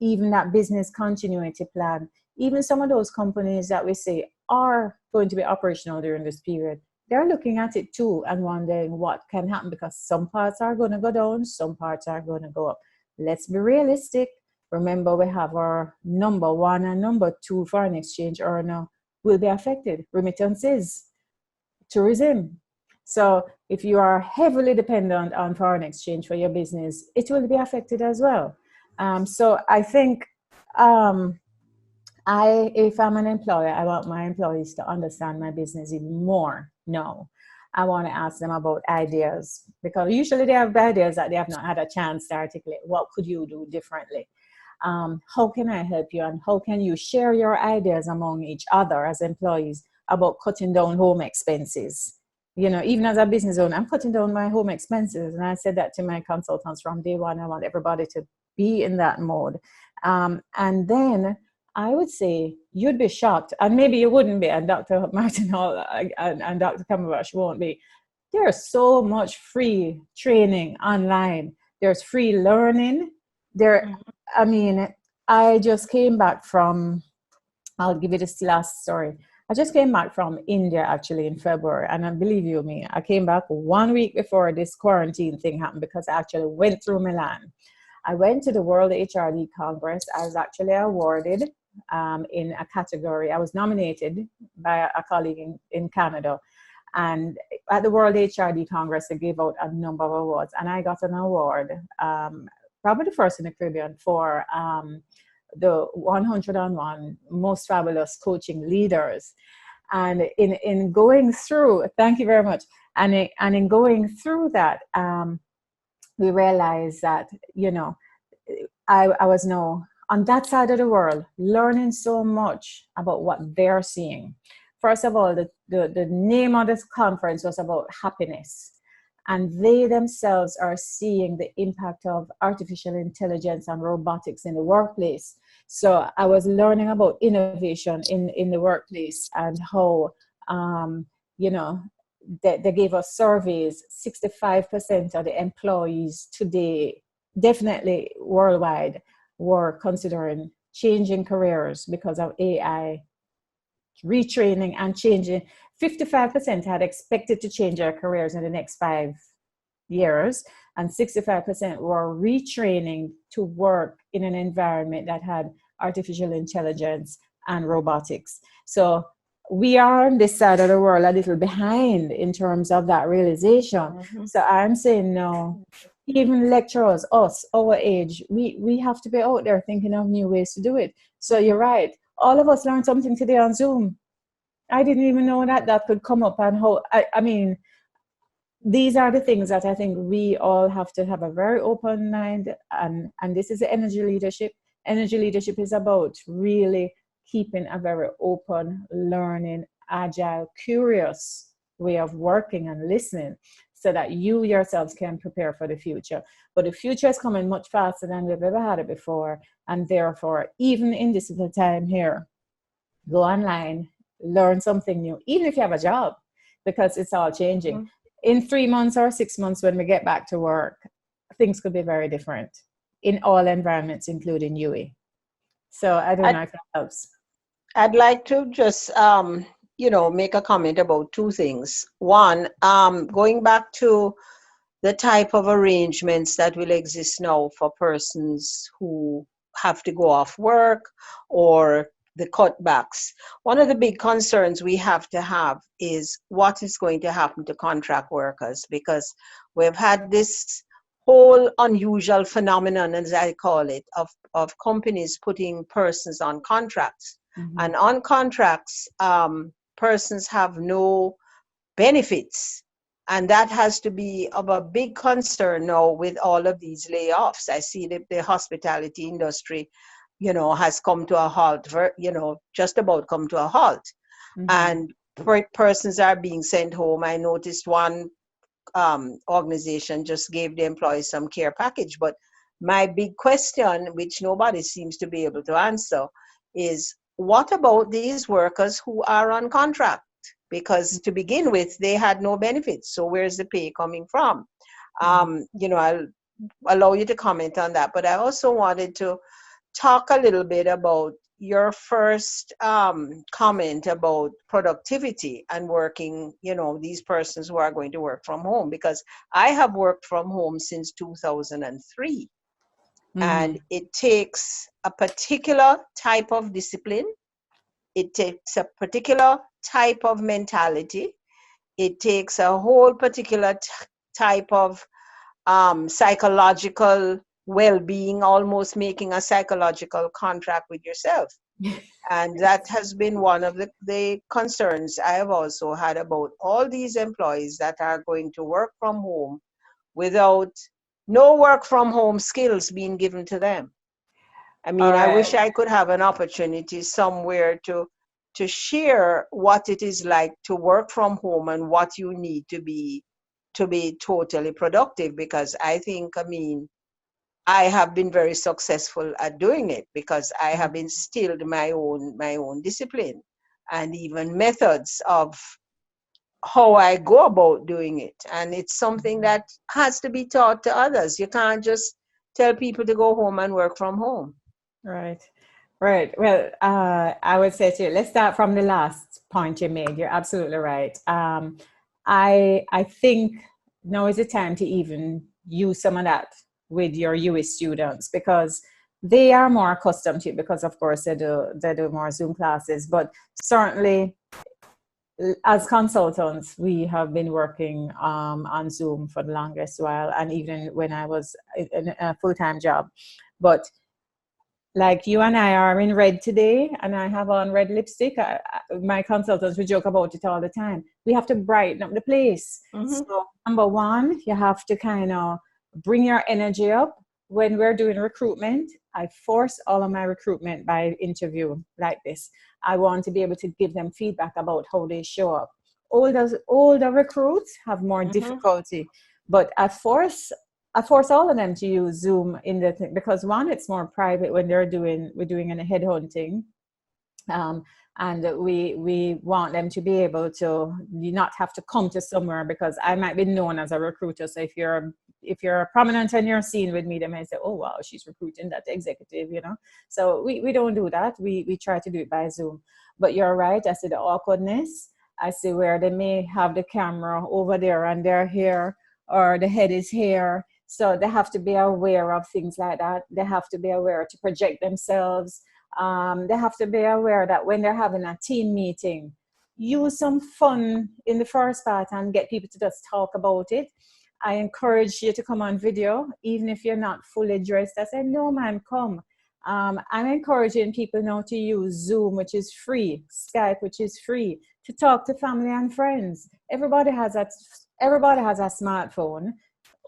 even that business continuity plan, even some of those companies that we say are going to be operational during this period, they're looking at it too and wondering what can happen, because some parts are going to go down, some parts are going to go up. Let's be realistic. Remember, we have our number one and number two foreign exchange earner will be affected. Remittances, tourism. So if you are heavily dependent on foreign exchange for your business, it will be affected as well. So I think if I'm an employer, I want my employees to understand my business even more. No, I want to ask them about ideas, because usually they have ideas that they have not had a chance to articulate. What could you do differently? How can I help you? And how can you share your ideas among each other as employees about cutting down home expenses? You know, even as a business owner, I'm cutting down my home expenses. And I said that to my consultants from day one. I want everybody to be in that mode. And then I would say you'd be shocked, and maybe you wouldn't be, and Dr. Martin Hall and Dr. Cumberbatch won't be. There's so much free training online. There's free learning. I mean, I just came back from, I'll give you this last story. I just came back from India actually in February, and believe you me, I came back 1 week before this quarantine thing happened, because I actually went through Milan. I went to the World HRD Congress. I was actually awarded in a category. I was nominated by a colleague in Canada. And at the World HRD Congress, they gave out a number of awards. And I got an award, probably the first in the Caribbean, for the 101 most fabulous coaching leaders. And in going through, thank you very much. And in going through that, we realized that, you know, I was now on that side of the world, learning so much about what they're seeing. First of all, the name of this conference was about happiness. And they themselves are seeing the impact of artificial intelligence and robotics in the workplace. So I was learning about innovation in the workplace, and how, you know, they gave us surveys. 65% of the employees today, definitely worldwide, were considering changing careers because of AI, retraining and changing. 55% had expected to change their careers in the next 5 years, and 65% were retraining to work in an environment that had artificial intelligence and robotics. So we are on this side of the world a little behind in terms of that realization. Mm-hmm. So I'm saying no, even lecturers, us, our age, we have to be out there thinking of new ways to do it. So you're right. All of us learned something today on Zoom. I didn't even know that could come up, and how, I mean, these are the things that I think we all have to have a very open mind, and this is the energy leadership. Energy leadership is about really keeping a very open, learning, agile, curious way of working and listening, so that you yourselves can prepare for the future. But the future is coming much faster than we've ever had it before, and therefore, even in this little time here, go online, learn something new, even if you have a job, because it's all changing. Mm-hmm. In 3 months or 6 months, when we get back to work, things could be very different in all environments, including UE. So I don't know if that helps. I'd like to just, make a comment about two things. One, going back to the type of arrangements that will exist now for persons who have to go off work, or the cutbacks. One of the big concerns we have to have is what is going to happen to contract workers, because we've had this whole unusual phenomenon, as I call it, of companies putting persons on contracts. Mm-hmm. And on contracts, persons have no benefits. And that has to be of a big concern now with all of these layoffs. I see that the hospitality industry, has come to a halt, just about come to a halt. Mm-hmm. And persons are being sent home. I noticed one organization just gave the employees some care package. But my big question, which nobody seems to be able to answer, is what about these workers who are on contract? Because to begin with, they had no benefits. So where's the pay coming from? I'll allow you to comment on that. But I also wanted to talk a little bit about your first comment about productivity and working, these persons who are going to work from home, because I have worked from home since 2003. Mm-hmm. And it takes a particular type of discipline. It takes a particular type of mentality. It takes a whole particular type of psychological well-being, almost making a psychological contract with yourself. And that has been one of the concerns I have also had about all these employees that are going to work from home without no work from home skills being given to them. I mean, I wish I could have an opportunity somewhere to share what it is like to work from home and what you need to be totally productive, because I think, I mean, I have been very successful at doing it because I have instilled my own discipline and even methods of how I go about doing it. And it's something that has to be taught to others. You can't just tell people to go home and work from home. Right. Right. Well, I would say to you, let's start from the last point you made. You're absolutely right. I think now is the time to even use some of that with your US students, because they are more accustomed to it, because of course they do more Zoom classes. But certainly as consultants, we have been working on Zoom for the longest while, and even when I was in a full-time job. But like you and I are in red today, and I have on red lipstick. My consultants, we joke about it all the time. We have to brighten up the place. So number one, you have to kind of bring your energy up. When we're doing recruitment, I force all of my recruitment by interview like this. I want to be able to give them feedback about how they show up. Older recruits have more difficulty, but I force all of them to use Zoom in the thing, because one, it's more private when we're doing any headhunting. And we want them to be able to not have to come to somewhere, because I might be known as a recruiter. So if you're prominent and you're seen with me, they might say, oh wow, she's recruiting that executive, you know. So we don't do that. We try to do it by Zoom. But you're right, I see the awkwardness. I see where they may have the camera over there and they're here, or the head is here. So they have to be aware of things like that. They have to be aware to project themselves. They have to be aware that when they're having a team meeting, use some fun in the first part and get people to just talk about it. I encourage you to come on video, even if you're not fully dressed. I say, no, man, come. I'm encouraging people now to use Zoom, which is free, Skype, which is free, to talk to family and friends. Everybody has a smartphone.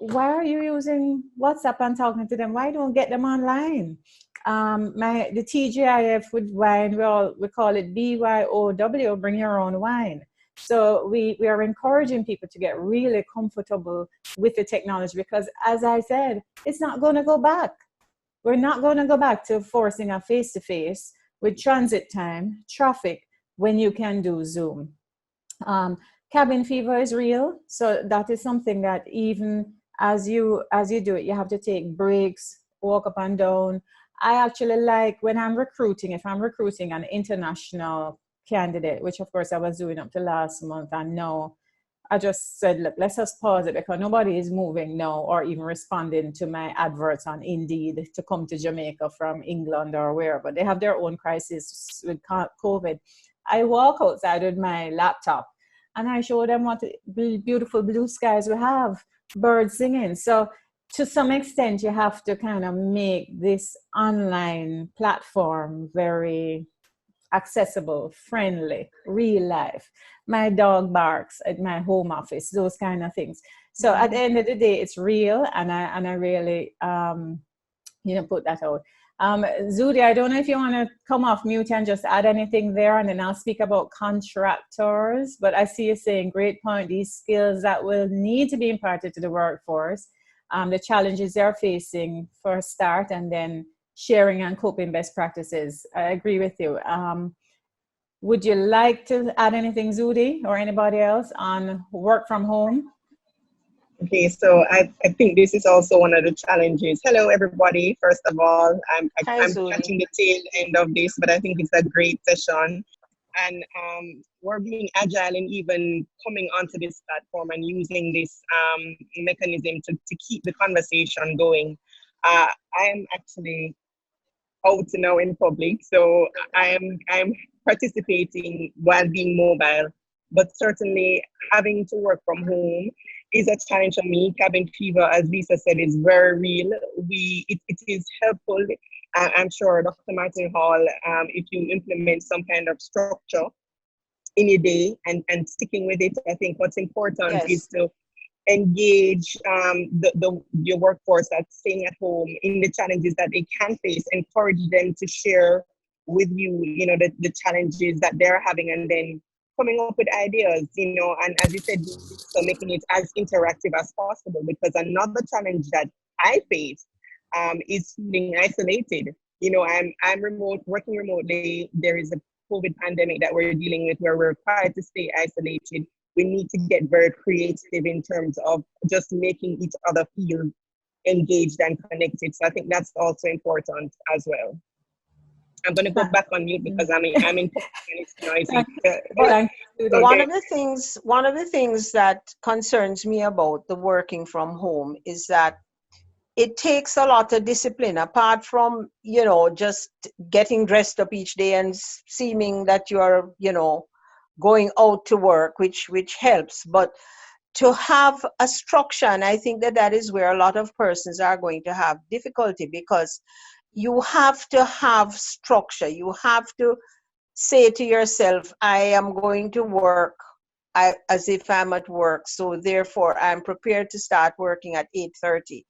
Why are you using WhatsApp and talking to them? Why don't get them online? The TGIF with wine, we call it BYOW, bring your own wine. So we are encouraging people to get really comfortable with the technology, because as I said, it's not going to go back. We're not going to go back to forcing a face-to-face with transit time, traffic, when you can do Zoom. Cabin fever is real. So that is something that even as you do it, you have to take breaks, walk up and down. I actually like, when I'm recruiting, if I'm recruiting an international candidate, which of course I was doing up to last month, and now I just said, look, let's just pause it, because nobody is moving now or even responding to my adverts on Indeed to come to Jamaica from England or wherever. They have their own crisis with COVID. I walk outside with my laptop and I show them what beautiful blue skies we have, birds singing. So to some extent, you have to kind of make this online platform very accessible, friendly, real life. My dog barks at my home office, those kind of things. So at the end of the day, it's real, and I really put that out. Zudi, I don't know if you want to come off mute and just add anything there, and then I'll speak about contractors. But I see you saying, great point, these skills that will need to be imparted to the workforce, the challenges they're facing for a start, and then sharing and coping best practices. I agree with you. Would you like to add anything, Zudi, or anybody else, on work from home? Okay, so I think this is also one of the challenges. Hello, everybody. First of all, I'm catching the tail end of this, but I think it's a great session. And we're being agile and even coming onto this platform and using this mechanism to keep the conversation going. I am actually out now in public, so I'm participating while being mobile, but certainly having to work from home is a challenge for me. Cabin fever, as Lisa said, is very real. It is helpful I'm sure Dr. Martin Hall, if you implement some kind of structure in a day and sticking with it, I think what's important is to engage your workforce that's staying at home in the challenges that they can face, encourage them to share with you, the challenges that they're having, and then coming up with ideas, and as you said, so making it as interactive as possible, because another challenge that I face is feeling isolated. I'm working remotely. There is a COVID pandemic that we're dealing with where we're required to stay isolated. We need to get very creative in terms of just making each other feel engaged and connected. So I think that's also important as well. I'm going to go back on mute because I'm in and it's noisy. One of the things that concerns me about the working from home is that it takes a lot of discipline, apart from, just getting dressed up each day and seeming that you are, going out to work, which helps. But to have a structure, and I think that is where a lot of persons are going to have difficulty, because you have to have structure. You have to say to yourself, I am going to work as if I'm at work, so therefore I'm prepared to start working at 8:30.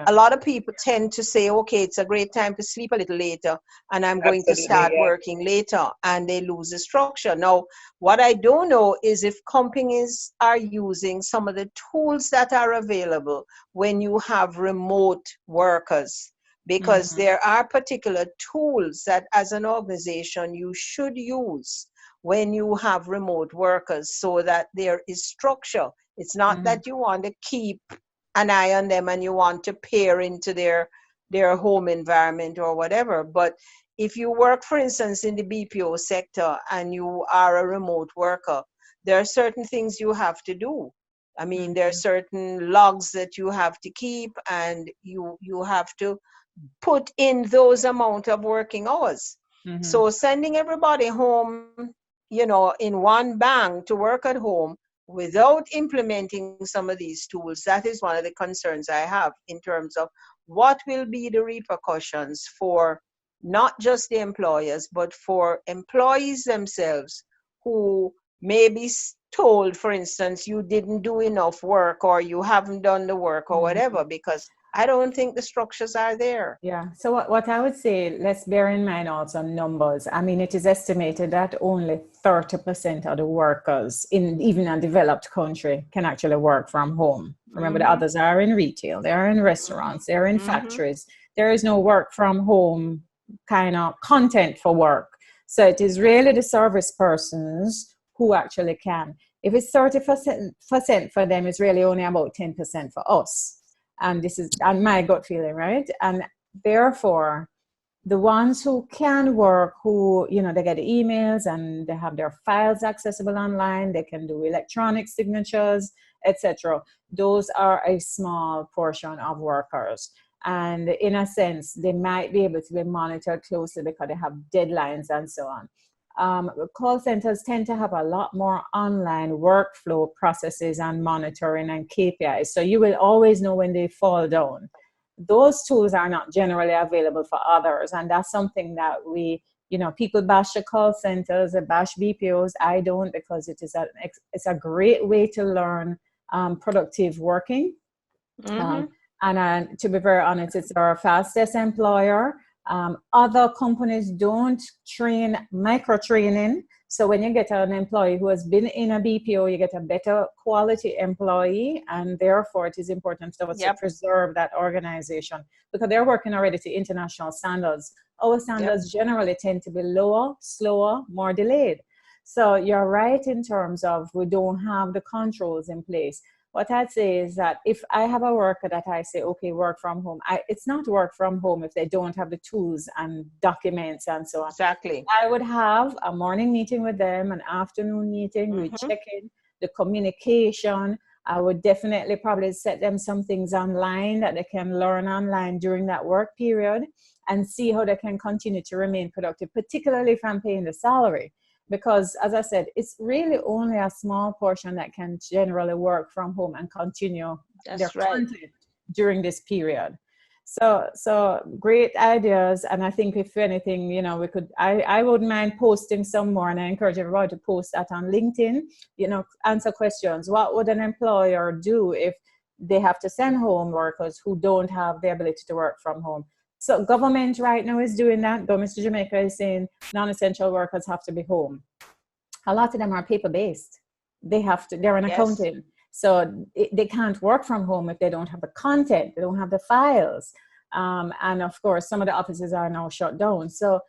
A lot of people tend to say, okay, it's a great time to sleep a little later, and I'm going to start working later, and they lose the structure. Now, what I don't know is if companies are using some of the tools that are available when you have remote workers, because there are particular tools that as an organization you should use when you have remote workers, so that there is structure. It's not that you want to keep an eye on them and you want to peer into their home environment or whatever. But if you work, for instance, in the BPO sector and you are a remote worker, there are certain things you have to do. I mean, there are certain logs that you have to keep, and you have to put in those amount of working hours. So sending everybody home, in one bang to work at home without implementing some of these tools, that is one of the concerns I have in terms of what will be the repercussions for not just the employers, but for employees themselves who may be told, for instance, you didn't do enough work, or you haven't done the work, or whatever, because I don't think the structures are there. Yeah. So what I would say, let's bear in mind also numbers. I mean, it is estimated that only 30% of the workers in even a developed country can actually work from home. Remember, the others are in retail, they're in restaurants, they're in factories. There is no work from home kind of content for work. So it is really the service persons who actually can. If it's 30% for them, it's really only about 10% for us. And this is my gut feeling, right? And therefore, the ones who can work, who, they get the emails and they have their files accessible online, they can do electronic signatures, etc. Those are a small portion of workers. And in a sense, they might be able to be monitored closely because they have deadlines and so on. Call centers tend to have a lot more online workflow processes and monitoring and KPIs. So you will always know when they fall down. Those tools are not generally available for others. And that's something that people bash the call centers, they bash BPOs. I don't, because it's a great way to learn productive working. And to be very honest, it's our fastest employer. Other companies don't train micro-training. So when you get an employee who has been in a BPO, you get a better quality employee. And therefore, it is important to preserve that organization, because they're working already to international standards. Our standards generally tend to be lower, slower, more delayed. So you're right in terms of we don't have the controls in place. What I'd say is that if I have a worker that I say, okay, work from home, it's not work from home if they don't have the tools and documents and so on. Exactly. I would have a morning meeting with them, an afternoon meeting, we check in, the communication. I would definitely probably set them some things online that they can learn online during that work period and see how they can continue to remain productive, particularly if I'm paying the salary. Because, as I said, it's really only a small portion that can generally work from home and continue their content during this period. So great ideas, and I think if anything, you know, we could. I wouldn't mind posting some more, and I encourage everybody to post that on LinkedIn. You know, answer questions. What would an employer do if they have to send home workers who don't have the ability to work from home? So government right now is doing that. Government of Jamaica is saying non-essential workers have to be home. A lot of them are paper-based. They're an accountant. So they can't work from home if they don't have the content, they don't have the files. And of course, some of the offices are now shut down. So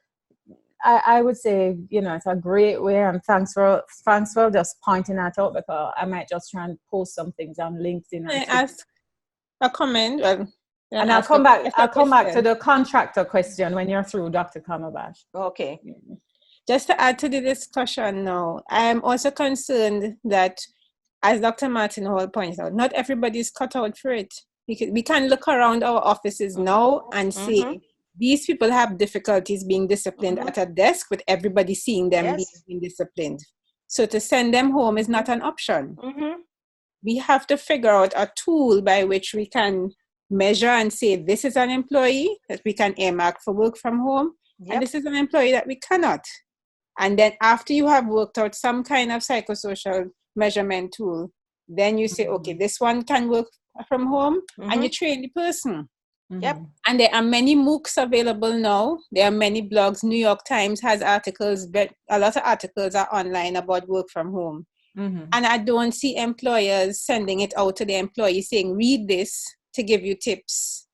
I would say, you know, it's a great way, and thanks for just pointing that out, because I might just try and post some things on LinkedIn. I ask a comment. And I'll come back to the contractor question when you're through, Dr. Cumberbatch. Okay. Just to add to the discussion now, I am also concerned that, as Dr. Martin Hall points out, not everybody is cut out for it. We can look around our offices now and say, these people have difficulties being disciplined at a desk with everybody seeing them being disciplined. So to send them home is not an option. We have to figure out a tool by which we can measure and say, this is an employee that we can earmark for work from home, and this is an employee that we cannot. And then after you have worked out some kind of psychosocial measurement tool, then you say, okay, this one can work from home, and you train the person. And there are many MOOCs available now. There are many blogs. New York Times has articles, but a lot of articles are online about work from home. And I don't see employers sending it out to the employees saying, read this to give you tips.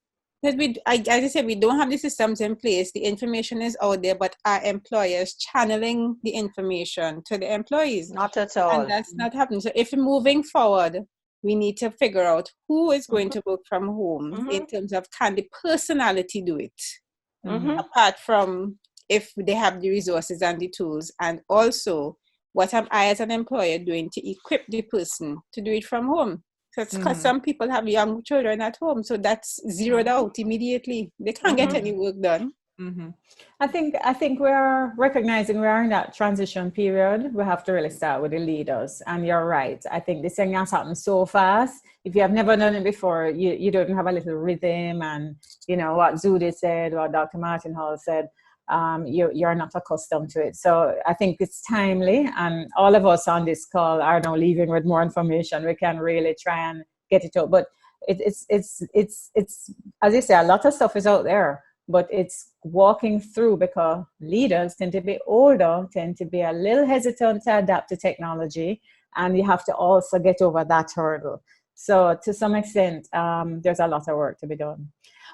Because as I said, we don't have the systems in place. The information is out there, but are employers channeling the information to the employees? Not at all. And that's not happening. So if moving forward, we need to figure out who is going to work from home in terms of, can the personality do it? Apart from if they have the resources and the tools. And also, what am I as an employer doing to equip the person to do it from home? Because some people have young children at home, so that's zeroed out immediately. They can't get any work done. I think we're recognizing we are in that transition period. We have to really start with the leaders. And you're right. I think this thing has happened so fast. If you have never done it before, you don't have a little rhythm, and you know what Zudy said, what Dr. Martin Hall said. You're not accustomed to it. So I think it's timely, and all of us on this call are now leaving with more information. We can really try and get it out. But it's as you say, a lot of stuff is out there, but it's walking through, because leaders tend to be older, tend to be a little hesitant to adapt to technology, and you have to also get over that hurdle. So to some extent, there's a lot of work to be done.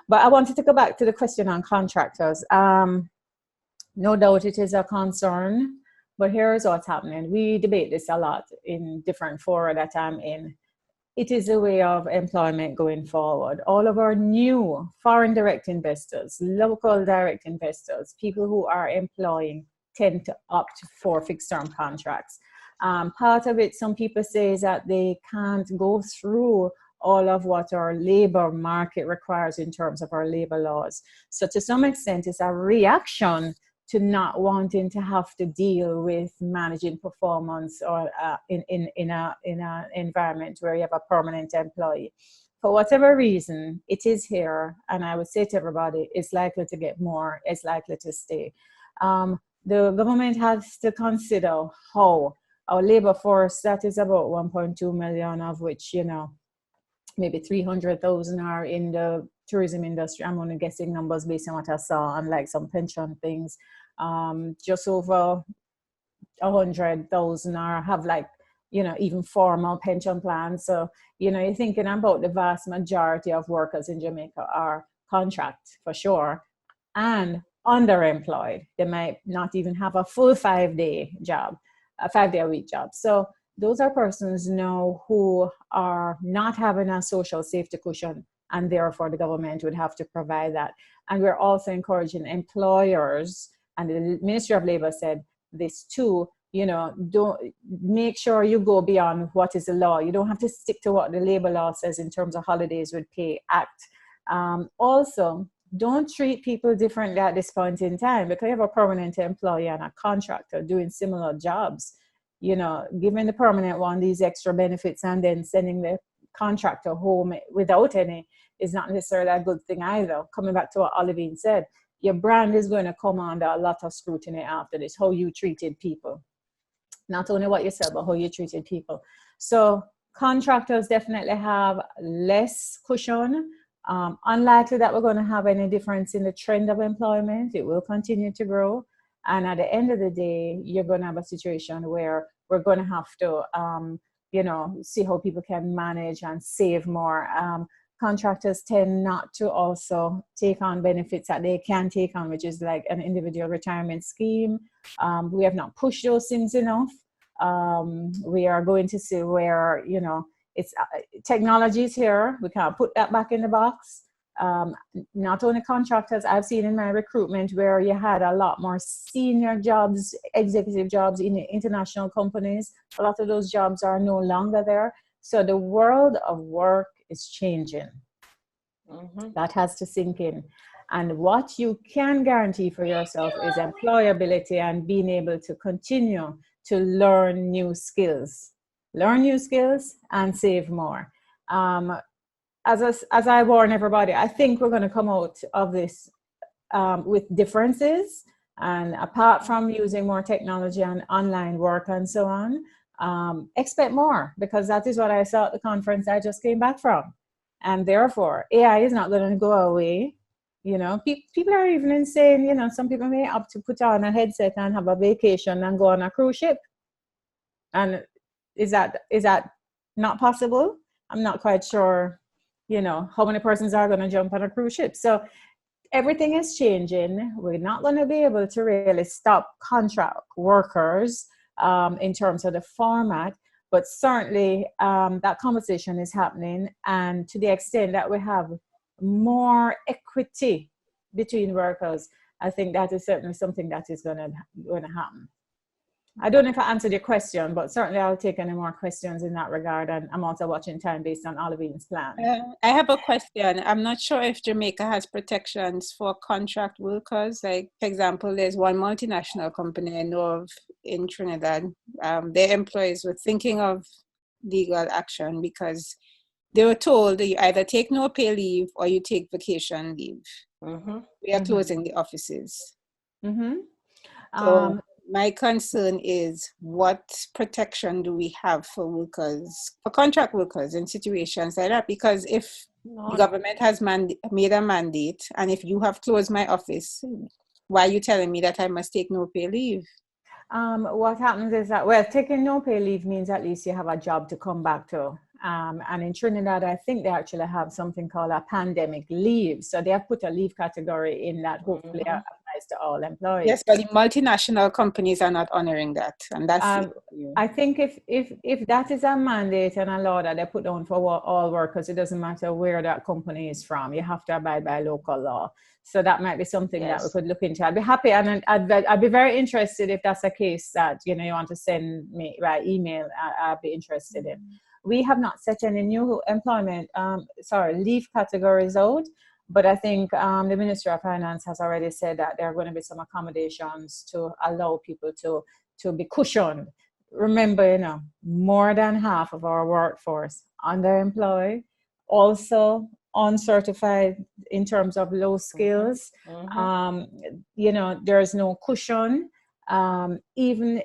But I wanted to go back to the question on contractors. No doubt it is a concern, but here's what's happening. We debate this a lot in different fora that I'm in. It is a way of employment going forward. All of our new foreign direct investors, local direct investors, people who are employing, tend to opt for fixed term contracts. Part of it, some people say, is that they can't go through all of what our labor market requires in terms of our labor laws. So to some extent, it's a reaction to not wanting to have to deal with managing performance or in an environment where you have a permanent employee. For whatever reason, it is here, and I would say to everybody, it's likely to get more, it's likely to stay. The government has to consider how our labor force, that is about 1.2 million, of which, you know, maybe 300,000 are in the tourism industry. I'm only guessing numbers based on what I saw, unlike some pension things. Just over 100,000 are have, like, you know, even formal pension plans. So, you know, you're thinking about the vast majority of workers in Jamaica are contract for sure and underemployed. They might not even have a full 5-day job, a 5-day-a-week job. So those are persons now who are not having a social safety cushion, and therefore the government would have to provide that. And we're also encouraging employers, and the Ministry of Labor said this too, you know, don't make sure you go beyond what is the law. You don't have to stick to what the labor law says in terms of holidays with pay act. Also, don't treat people differently at this point in time, because you have a permanent employee and a contractor doing similar jobs. You know, giving the permanent one these extra benefits and then sending the contractor home without any is not necessarily a good thing either. Coming back to what Olivine said, your brand is going to come under a lot of scrutiny after this, how you treated people. Not only what you said, but how you treated people. So contractors definitely have less cushion. Unlikely that we're going to have any difference in the trend of employment. It will continue to grow. And at the end of the day, you're going to have a situation where we're going to have to, see how people can manage and save more. Contractors tend not to also take on benefits that they can take on, which is like an individual retirement scheme. We have not pushed those things enough. We are going to see where, it's technology is here. We can't put that back in the box. Not only contractors, I've seen in my recruitment where you had a lot more senior jobs, executive jobs in the international companies. A lot of those jobs are no longer there. So the world of work is changing. That has to sink in. And what you can guarantee for yourself is employability and being able to continue to learn new skills. Learn new skills and save more. As I warn everybody, I think we're going to come out of this with differences. And apart from using more technology and online work and so on, expect more, because that is what I saw at the conference I just came back from. And therefore, AI is not going to go away. People are even saying, some people may opt to put on a headset and have a vacation and go on a cruise ship. And is that not possible? I'm not quite sure, how many persons are going to jump on a cruise ship. So everything is changing. We're not going to be able to really stop contract workers in terms of the format, but certainly that conversation is happening. And to the extent that we have more equity between workers, I think that is certainly something that is going to happen. I don't know if I answered your question, but certainly I'll take any more questions in that regard. And I'm also watching time based on Olivine's plan. I have a question. I'm not sure if Jamaica has protections for contract workers. Like, for example, there's one multinational company I know of in Trinidad. Their employees were thinking of legal action because they were told that you either take no pay leave or you take vacation leave. We are closing the offices. So my concern is, what protection do we have for workers, for contract workers in situations like that? Because if the government has made a mandate, and if you have closed my office, why are you telling me that I must take no pay leave? What happens is that, well, taking no pay leave means at least you have a job to come back to. And in Trinidad, I think they actually have something called a pandemic leave. So they have put a leave category in that hopefully applies to all employees. Yes, but the multinational companies are not honoring that. And that's I think if that is a mandate and a law that they put down for all workers, it doesn't matter where that company is from. You have to abide by local law. So that might be something that we could look into. I'd be happy, and I'd be very interested if that's a case that you want to send me by email. I'd be interested in. We have not set any new employment, leave categories out, but I think the Ministry of Finance has already said that there are going to be some accommodations to allow people to be cushioned. Remember, more than half of our workforce underemployed, also uncertified in terms of low skills. There's no cushion. Even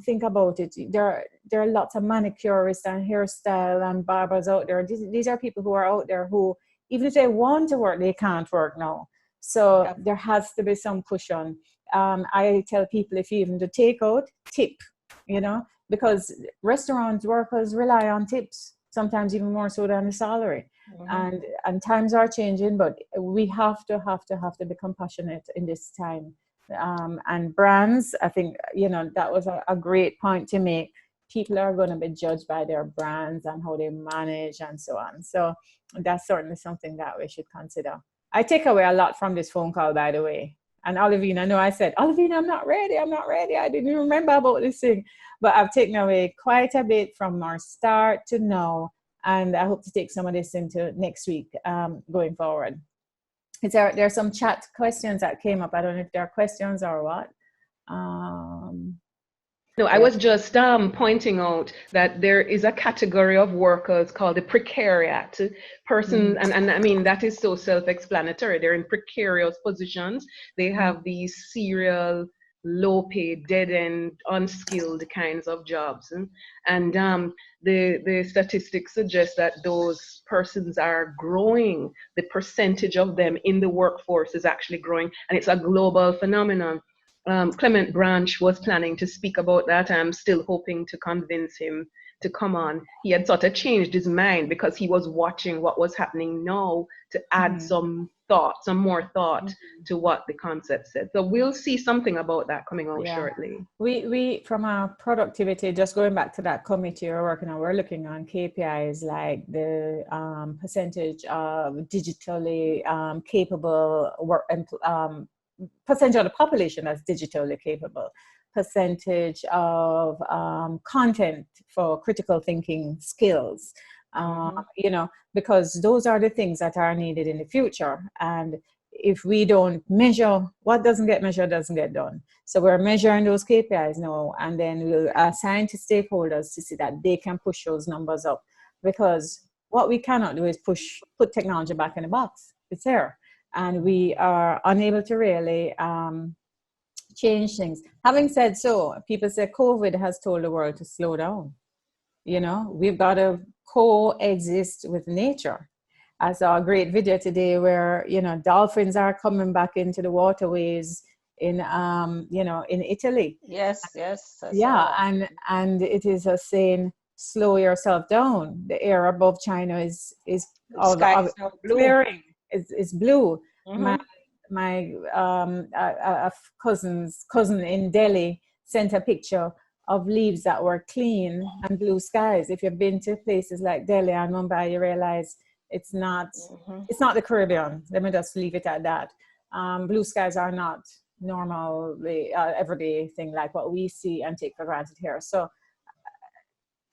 think about it, there are lots of manicurists and hairstyle and barbers out there. These are people who are out there who, even if they want to work, they can't work now. So there has to be some cushion. I tell people, if you even do takeout, tip, because restaurant workers rely on tips, sometimes even more so than the salary. And times are changing, but we have to be compassionate in this time. And brands, I think, that was a great point to make. People are going to be judged by their brands and how they manage and so on. So that's certainly something that we should consider. I take away a lot from this phone call, by the way. And Olivine, I know I said, Olivine, I'm not ready. I didn't even remember about this thing. But I've taken away quite a bit from our start to now. And I hope to take some of this into next week going forward. There are some chat questions that came up. I don't know if there are questions or what. No, I was just pointing out that there is a category of workers called the precariat person, and I mean that is so self-explanatory. They're in precarious positions. They have these serial, low-paid, dead-end, unskilled kinds of jobs, and the statistics suggest that those persons are growing. The percentage of them in the workforce is actually growing, and it's a global phenomenon. Clement Branch was planning to speak about that. I'm still hoping to convince him to come on. He had sort of changed his mind because he was watching what was happening now to add some more thought to what the concept said. So we'll see something about that coming out shortly. We from our productivity, just going back to that committee you're working on, we're looking on KPIs like the percentage of digitally capable work, percentage of the population that's digitally capable, percentage of content for critical thinking skills, you know, because those are the things that are needed in the future. And if we don't measure, what doesn't get measured doesn't get done. So we're measuring those KPIs now, and then we'll assign to stakeholders to see that they can push those numbers up. Because what we cannot do is put technology back in the box. It's there. And we are unable to really change things. Having said so, people say COVID has told the world to slow down. You know, we've got to coexist with nature. I saw a great video today where, you know, dolphins are coming back into the waterways in, you know, in Italy. Yes. And it is a saying, slow yourself down. The air above China is clearing. It's blue. My cousin in Delhi sent a picture of leaves that were clean and blue skies. If you've been to places like Delhi and Mumbai, you realize it's not the Caribbean. Let me just leave it at that. Blue skies are not normally everyday thing like what we see and take for granted here. So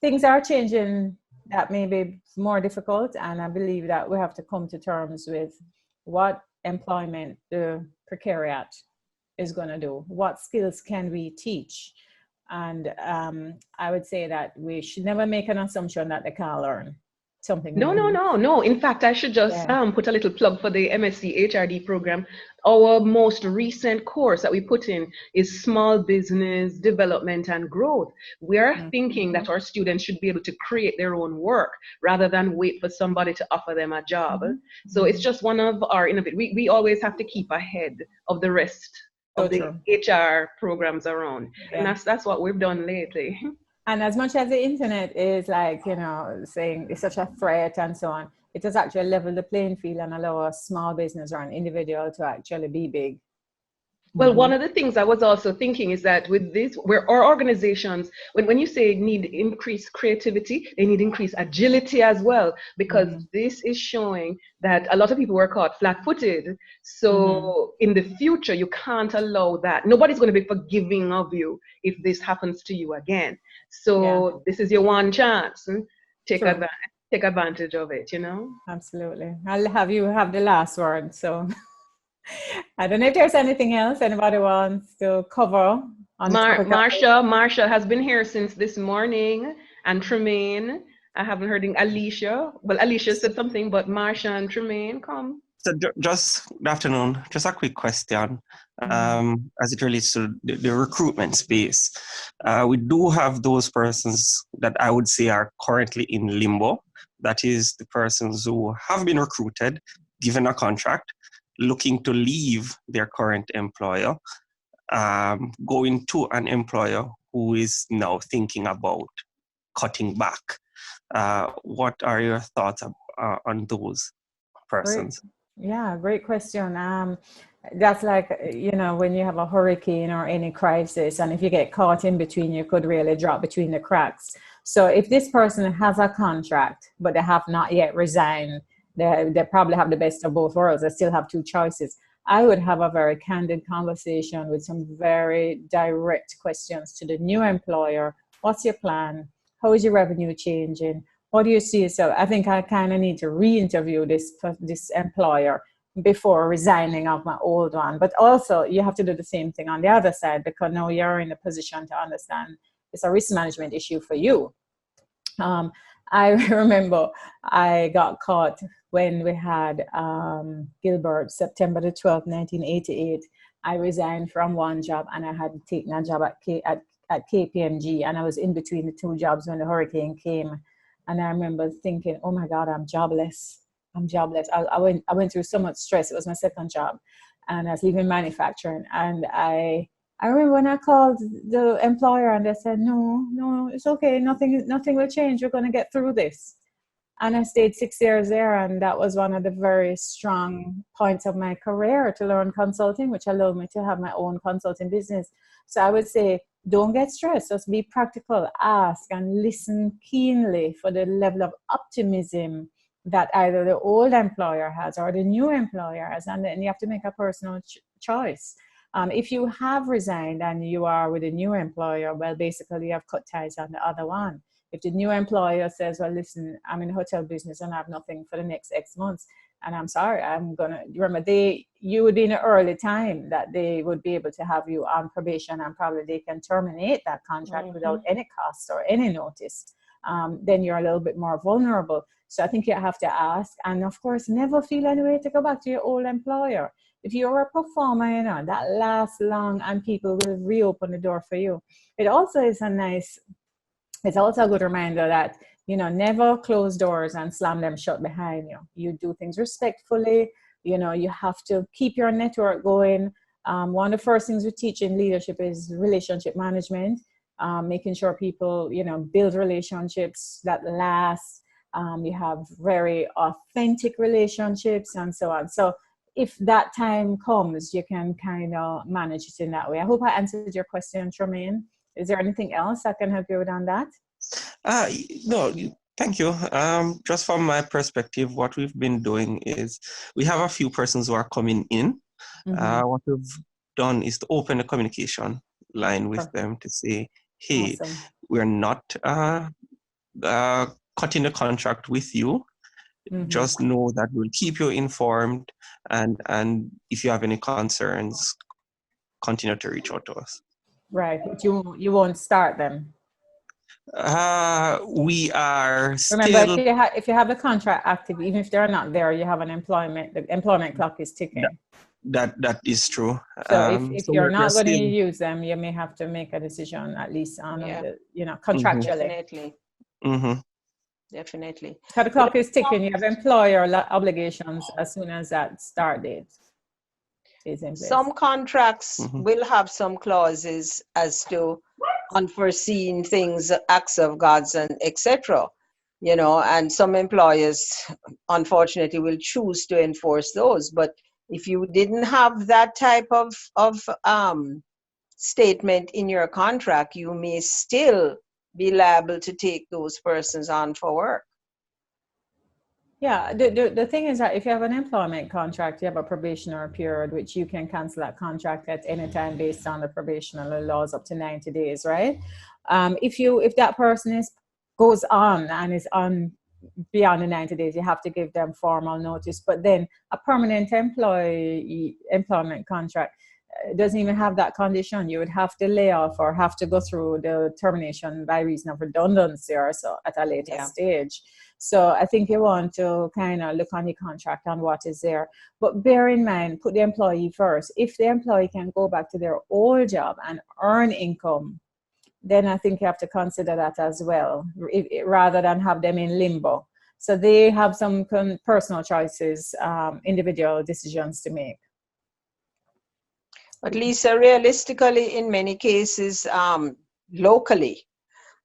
things are changing. That may be more difficult, and I believe that we have to come to terms with what employment the precariat is going to do. What skills can we teach? And I would say that we should never make an assumption that they can't learn something. No. In fact, I should just put a little plug for the MSc HRD program. Our most recent course that we put in is Small Business Development and Growth. We're thinking that our students should be able to create their own work rather than wait for somebody to offer them a job. So it's just one of our innovative. We always have to keep ahead of the rest of the HR programs around. And that's what we've done lately. And as much as the internet is like, you know, saying it's such a threat and so on, it has actually leveled the playing field and allow a small business or an individual to actually be big. Well, one of the things I was also thinking is that with this, where our organizations, when you say need increased creativity, they need increased agility as well, because this is showing that a lot of people were caught flat-footed. So in the future, you can't allow that. Nobody's going to be forgiving of you if this happens to you again. So this is your one chance. Take advantage of it, you know? Absolutely. I'll have you have the last word. So I don't know if there's anything else anybody wants to cover. Marsha has been here since this morning, and Tremaine. I haven't heard Alicia. Well, Alicia said something, but Marsha and Tremaine, come. So just good afternoon. Just a quick question as it relates to the recruitment space. We do have those persons that I would say are currently in limbo. That is the persons who have been recruited, given a contract, looking to leave their current employer, going to an employer who is now thinking about cutting back. What are your thoughts on those persons? Great question. That's like, you know, when you have a hurricane or any crisis, and if you get caught in between, you could really drop between the cracks. So if this person has a contract, but they have not yet resigned, they probably have the best of both worlds. They still have two choices. I would have a very candid conversation with some very direct questions to the new employer. What's your plan? How is your revenue changing? What do you see yourself? I think I kind of need to re-interview this employer before resigning of my old one. But also you have to do the same thing on the other side, because now you're in a position to understand it's a risk management issue for you. I remember I got caught when we had Gilbert, September the 12th, 1988. I resigned from one job and I had taken a job at KPMG, and I was in between the two jobs when the hurricane came. And I remember thinking, oh my God, I'm jobless. I went through so much stress. It was my second job, and I was leaving manufacturing. And I remember when I called the employer and they said, no, it's okay. Nothing will change. We're going to get through this. And I stayed 6 years there. And that was one of the very strong points of my career, to learn consulting, which allowed me to have my own consulting business. So I would say, don't get stressed. Just be practical, ask and listen keenly for the level of optimism that either the old employer has or the new employer has. And then you have to make a personal choice. If you have resigned and you are with a new employer, well, basically you have cut ties on the other one. If the new employer says, well, listen, I'm in the hotel business and I have nothing for the next X months, and I'm sorry, you would be in an early time that they would be able to have you on probation, and probably they can terminate that contract without any cost or any notice. Then you're a little bit more vulnerable. So I think you have to ask, and of course, never feel any way to go back to your old employer. If you're a performer, that lasts long and people will reopen the door for you. It's also a good reminder that, never close doors and slam them shut behind you. You do things respectfully. You have to keep your network going. One of the first things we teach in leadership is relationship management, making sure people, build relationships that last. You have very authentic relationships and so on. So if that time comes, you can kind of manage it in that way. I hope I answered your question, Tremaine. Is there anything else I can help you with on that? No, thank you. Just from my perspective, what we've been doing is we have a few persons who are coming in. What we've done is to open a communication line with them to say, hey, awesome. We're not cutting the contract with you. Just know that we'll keep you informed, and if you have any concerns, continue to reach out to us. Right, but you won't start them. We are still... Remember, if you have the contract active, even if they're not there, you have an employment. The employment clock is ticking. That is true. So if you're not going to use them, you may have to make a decision, at least on the, contractually. Definitely. Definitely. So the clock is ticking. You have employer obligations as soon as that start date is in place. Some contracts will have some clauses as to unforeseen things, acts of gods, and etc. And some employers, unfortunately, will choose to enforce those. But if you didn't have that type of statement in your contract, you may still be liable to take those persons on for work. Yeah, the thing is that if you have an employment contract, you have a probationary period, which you can cancel that contract at any time based on the probationary laws up to 90 days, right? If that person goes on and is on beyond the 90 days, you have to give them formal notice. But then a permanent employment contract doesn't even have that condition. You would have to lay off or have to go through the termination by reason of redundancy or so at a later stage. So I think you want to kind of look on your contract on what is there. But bear in mind, put the employee first. If the employee can go back to their old job and earn income, then I think you have to consider that as well, rather than have them in limbo. So they have some personal choices, individual decisions to make. But Lisa, realistically, in many cases, locally,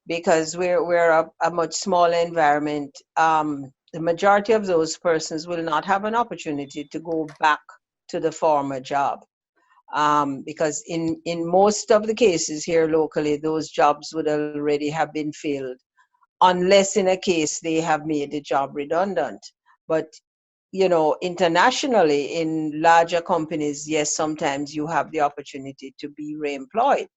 because we're a much smaller environment, the majority of those persons will not have an opportunity to go back to the former job. Because in most of the cases here locally, those jobs would already have been filled, unless in a case they have made the job redundant. But internationally, in larger companies, yes, sometimes you have the opportunity to be reemployed.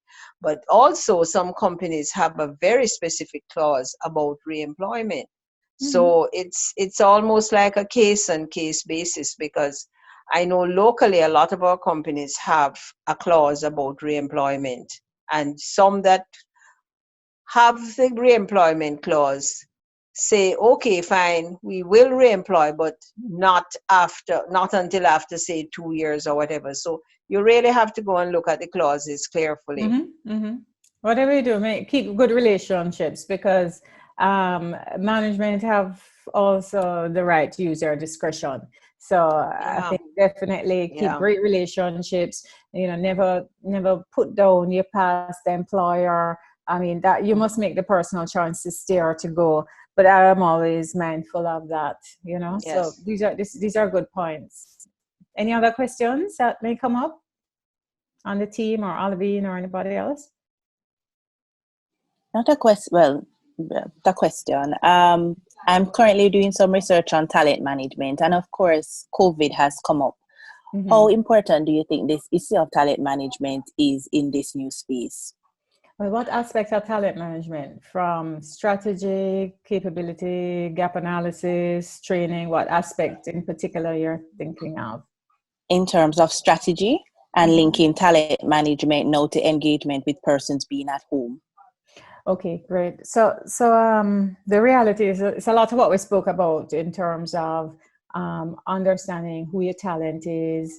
But also some companies have a very specific clause about reemployment. So it's almost like a case-on-case basis, because I know locally a lot of our companies have a clause about reemployment, and some that have the reemployment clause say, okay, fine, we will reemploy, but not until after, say, 2 years or whatever. So you really have to go and look at the clauses carefully. Whatever you do, keep good relationships, because management have also the right to use their discretion. So I think definitely keep great relationships. Never put down your past employer. I mean, that you must make the personal choice to stay or to go. But I am always mindful of that. Yes. So these are good points. Any other questions that may come up on the team, or Olivine, or anybody else? Not a question. Well, the question. I'm currently doing some research on talent management, and of course, COVID has come up. How important do you think this issue of talent management is in this new space? Well, what aspects of talent management? From strategy, capability, gap analysis, training, what aspect in particular you're thinking of? In terms of strategy and linking talent management now to engagement with persons being at home. Okay, great. So the reality is it's a lot of what we spoke about in terms of understanding who your talent is,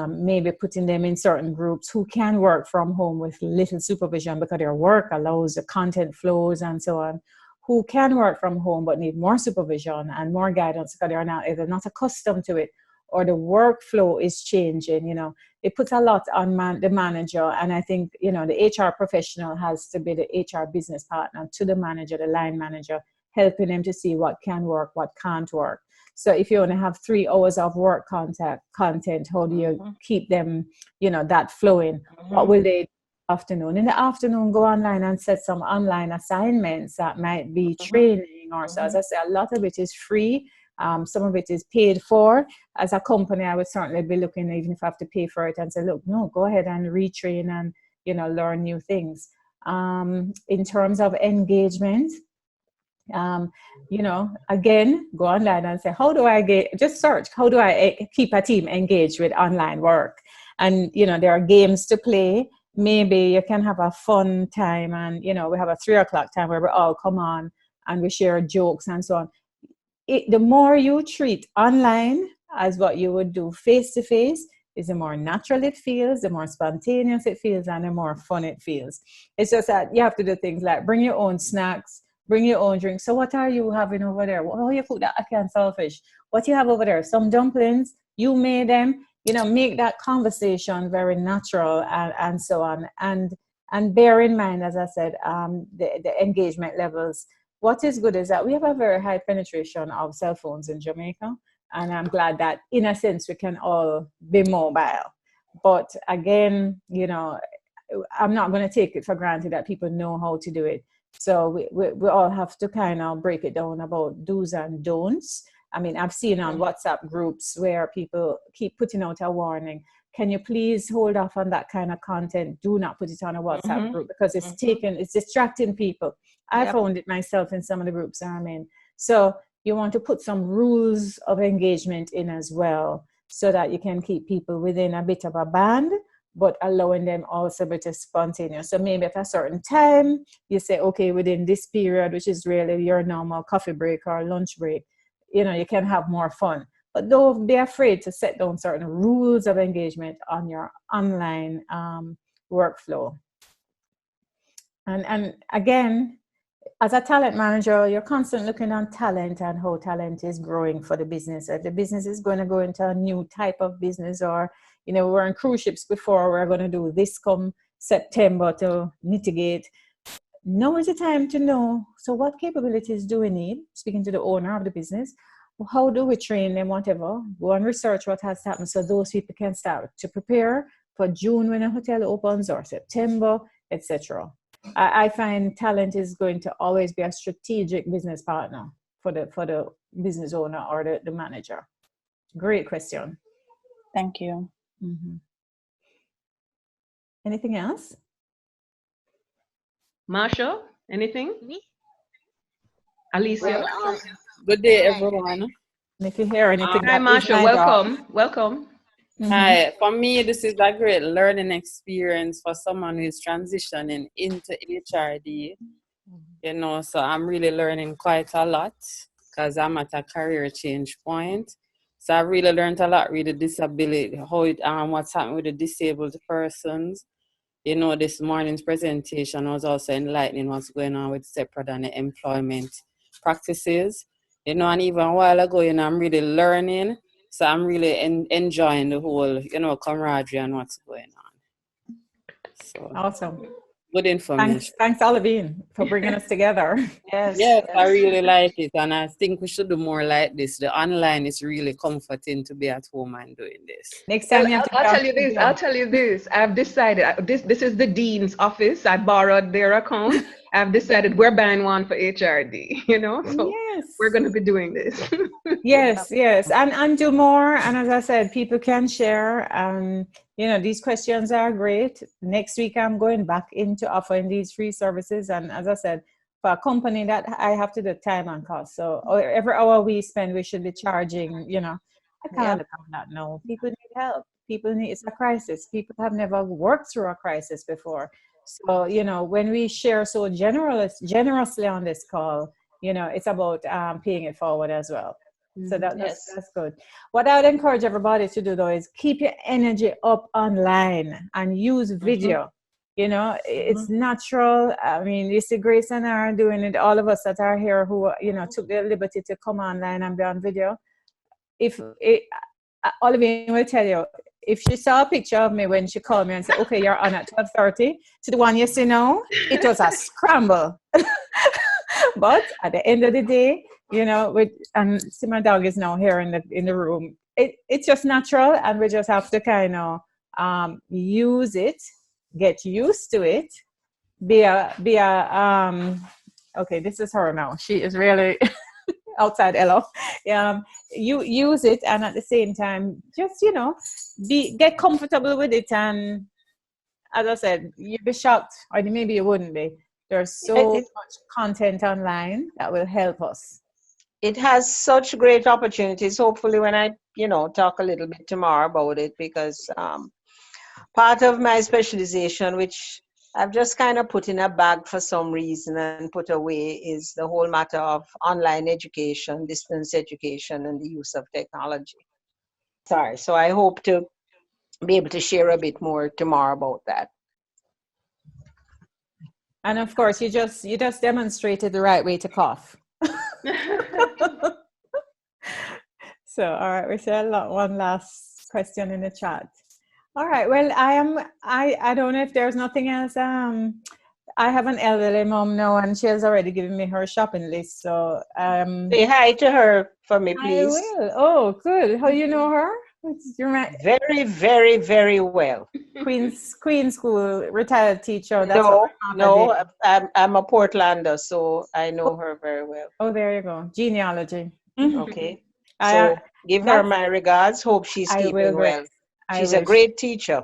maybe putting them in certain groups who can work from home with little supervision because their work allows the content flows and so on, who can work from home but need more supervision and more guidance because they're either not accustomed to it, or the workflow is changing. It puts a lot on the manager. And I think, the HR professional has to be the HR business partner to the manager, the line manager, helping them to see what can work, what can't work. So if you only have 3 hours of work content, how do you keep them, that flowing? What will they do in the afternoon? In the afternoon, go online and set some online assignments that might be training, or so. As I say, a lot of it is free. Some of it is paid for. As a company, I would certainly be looking, even if I have to pay for it, and say, look, no, go ahead and retrain and, learn new things. In terms of engagement, again, go online and say, just search, how do I keep a team engaged with online work? And, there are games to play. Maybe you can have a fun time, and, we have a 3:00 time where we all come on and we share jokes and so on. The more you treat online as what you would do face-to-face, is the more natural it feels, the more spontaneous it feels, and the more fun it feels. It's just that you have to do things like bring your own snacks, bring your own drinks. So what are you having over there? Oh, you cook that ackee and saltfish. What you have over there? Some dumplings. You made them. Make that conversation very natural, and so on. And bear in mind, as I said, the engagement levels. What is good is that we have a very high penetration of cell phones in Jamaica. And I'm glad that, in a sense, we can all be mobile. But again, I'm not going to take it for granted that people know how to do it. So we all have to kind of break it down about do's and don'ts. I mean, I've seen on WhatsApp groups where people keep putting out a warning. Can you please hold off on that kind of content? Do not put it on a WhatsApp group, because it's distracting people. I found it myself in some of the groups I'm in. So you want to put some rules of engagement in as well, so that you can keep people within a bit of a band, but allowing them also a bit of spontaneous. So maybe at a certain time, you say, okay, within this period, which is really your normal coffee break or lunch break, you can have more fun. But don't be afraid to set down certain rules of engagement on your online workflow. And again, as a talent manager, you're constantly looking on talent and how talent is growing for the business. If the business is going to go into a new type of business, or, we were on cruise ships before, we're going to do this come September to mitigate. Now is the time to know, so what capabilities do we need? Speaking to the owner of the business, how do we train them, whatever? Go and research what has happened, so those people can start to prepare for June when a hotel opens, or September, etc. I find talent is going to always be a strategic business partner for the business owner or the manager. Great question. Thank you. Anything else? Marsha, anything? Alicia? Good day, everyone. And if you hear anything, hi, Marsha. Welcome. Hi. For me, this is a great learning experience for someone who is transitioning into HRD. You know, so I'm really learning quite a lot because I'm at a career change point. So I really learned a lot with the disability, how it what's happening with the disabled persons. You know, this morning's presentation was also enlightening what's going on with separate and the employment practices. You know, and even a while ago, you know, I'm really learning. So I'm really enjoying the whole, you know, camaraderie and what's going on. So Awesome. good information. Thanks, Olivine, for bringing us together. Yes, I really like it, and I think we should do more like this. The online is really comforting to be at home and doing this. Next time you have to I'll tell you this. I'll tell you this. I've decided this is the dean's office. I borrowed their account. I've decided we're buying one for HRD. You know, so yes, we're going to be doing this. yes, and do more. And as I said, people can share. You know, these questions are great. Next week, I'm going back into offering these free services. And as I said, for a company that I have to do time and cost. So every hour we spend, we should be charging, you know. I can't look at that now. People need help. It's a crisis. People have never worked through a crisis before. So, you know, when we share so generously on this call, you know, it's about paying it forward as well. So that's good. What I would encourage everybody to do though is keep your energy up online and use video. You know, it's natural. I mean, you see Grace and I are doing it. All of us that are here who, you know, took the liberty to come online and be on video. Olivine will tell you, if she saw a picture of me when she called me and said, okay, you're on at 12:30, to the one you see now, it was a scramble. But at the end of the day, you know, and see my dog is now here in the room. It's just natural, and we just have to kind of use it, get used to it, okay, this is her now. She is really outside Ella. You use it, and at the same time, just, you know, get comfortable with it. And as I said, you'd be shocked, or maybe you wouldn't be. There's so much content online that will help us. It has such great opportunities. Hopefully when I, you know, talk a little bit tomorrow about it, because part of my specialization, which I've just kind of put in a bag for some reason and put away, is the whole matter of online education, distance education, and the use of technology. So I hope to be able to share a bit more tomorrow about that. And of course, you just demonstrated the right way to cough. So, all right, we said one last question in the chat. All right, well, I don't know if there's nothing else. I have an elderly mom now, and she has already given me her shopping list. So say hi to her for me, please. I will. Oh, good. How you know her? Very, very, very well. Queen School retired teacher. That's no, I'm a Portlander, so I know her very well. Oh, there you go. Genealogy. Okay. So give her my regards. Hope she's keeping well. She's a great teacher.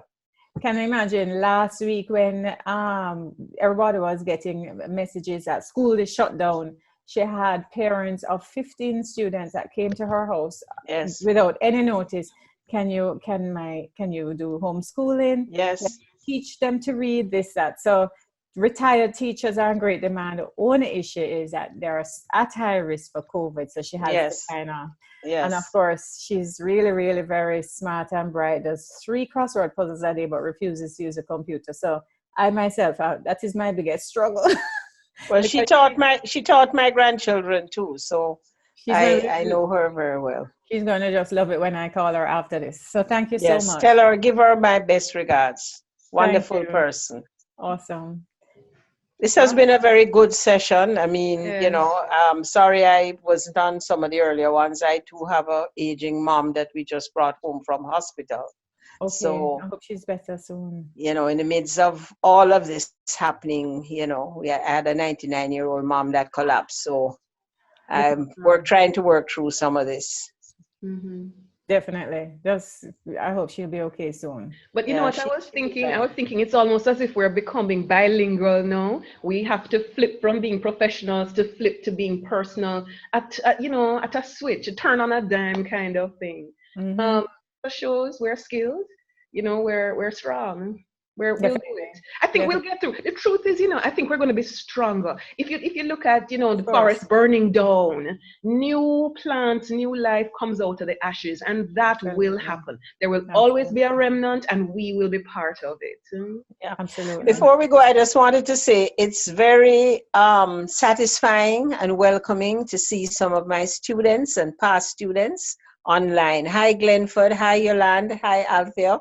Can you imagine last week when everybody was getting messages that school is shut down? She had parents of 15 students that came to her house without any notice. Can you do homeschooling? Yes. Teach them to read, this, that. So retired teachers are in great demand. The only issue is that they're at high risk for COVID. So she has to kind of, and of course, she's really, really very smart and bright. Does 3 crossword puzzles a day, but refuses to use a computer. So I myself, that is my biggest struggle. Well, she taught my grandchildren too. So I know her very well. She's going to just love it when I call her after this. So thank you so much. Tell her, give her my best regards. Wonderful person. Awesome. This has been a very good session. I mean, you know, sorry I wasn't on some of the earlier ones. I too have an aging mom that we just brought home from hospital. Okay, so I hope she's better soon. You know, in the midst of all of this happening, you know, I had a 99-year-old mom that collapsed. So we're trying to work through some of this. Mm-hmm. Definitely. I hope she'll be okay soon. But you know what I was thinking? It's almost as if we're becoming bilingual now. We have to flip from being professionals to flip to being personal at a switch, a turn on a dime kind of thing. Mm-hmm. Shows we're skilled, you know, we're strong. We'll do it. I think we'll get through. The truth is, I think we're going to be stronger. If you look at, the forest burning down, new plants, new life comes out of the ashes, and that will happen. There will always be a remnant, and we will be part of it. Yeah, absolutely. Before we go, I just wanted to say it's very satisfying and welcoming to see some of my students and past students online. Hi, Glenford. Hi, Yolande. Hi, Althea.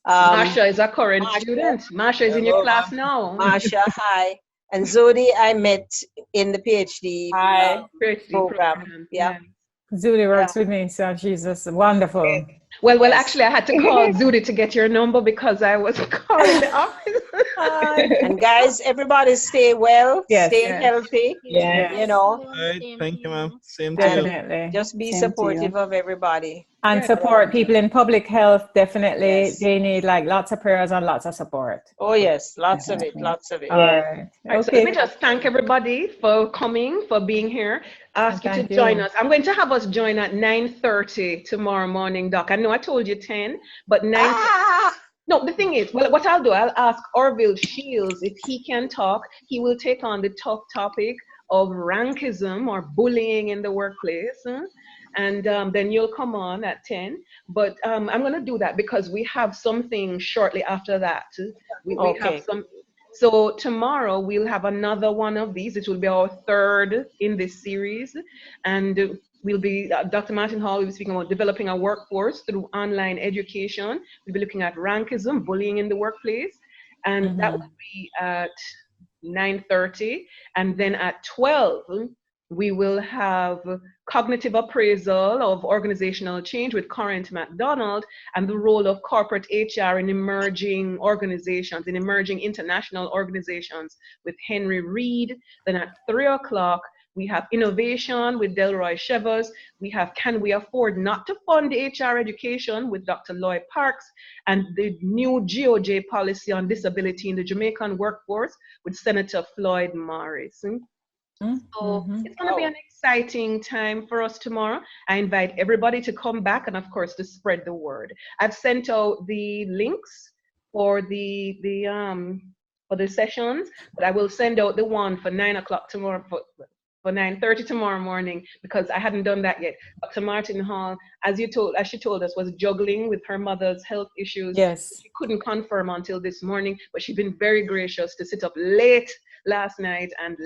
Marsha is a current student. Marsha is in your class now. Marsha, hi. And Zodi, I met in the PhD program. Yeah. Zodi works with me, so she's just wonderful. Well, actually, I had to call Zudi to get your number because I was calling the office. And guys, everybody stay well, stay healthy. Yeah. Right. Thank you, ma'am. Same to Definitely. you. Just be supportive of everybody. And support people in public health, definitely. Yes. They need lots of prayers and lots of support. Oh yes, lots of it. All right. Okay. So let me just thank everybody for coming, for being here. Ask you to join us. I'm going to have us join at 9:30 tomorrow morning, Doc. I know I told you 10, but 9. No, the thing is, well, what I'll do, I'll ask Orville Shields if he can talk. He will take on the tough topic of rankism or bullying in the workplace. And then you'll come on at 10. But I'm going to do that because we have something shortly after that. We have some. So tomorrow we'll have another one of these. It will be our third in this series. And we'll be, Dr. Martin Hall will be speaking about developing a workforce through online education. We'll be looking at rankism, bullying in the workplace. And that will be at 9:30. And then at 12, we will have cognitive appraisal of organizational change with Keren McDonald and the role of corporate HR in emerging organizations, in emerging international organizations with Henry Reed. Then at 3 o'clock, we have innovation with Delroy Chevers. We have can we afford not to fund HR education with Dr. Lloyd Parks, and the new GOJ policy on disability in the Jamaican workforce with Senator Floyd Morris. So it's going to be an exciting time for us tomorrow. I invite everybody to come back and, of course, to spread the word. I've sent out the links for the sessions, but I will send out the one for 9 o'clock tomorrow, for 9:30 tomorrow morning, because I hadn't done that yet. Dr. Martin Hall, as she told us, was juggling with her mother's health issues. Yes. She couldn't confirm until this morning, but she's been very gracious to sit up late last night and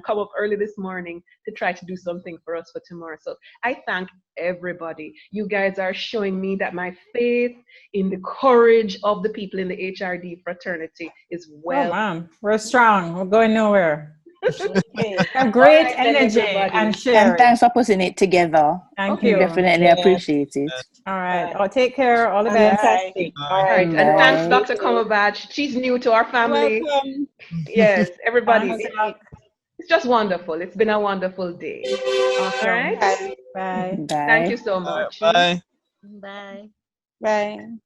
come up early this morning to try to do something for us for tomorrow. So I thank everybody. You guys are showing me that my faith in the courage of the people in the HRD fraternity is well. Oh, man. We're strong. We're going nowhere. A great energy and share. And thanks for putting it together. Thank you. Definitely appreciate it. All right. Oh, take care. All the best. All right. And thanks, Dr. Cumberbatch. She's new to our family. Welcome. Yes, everybody. It's just wonderful. It's been a wonderful day. Awesome. All right. Bye. Thank you so much. Bye. Bye. Bye.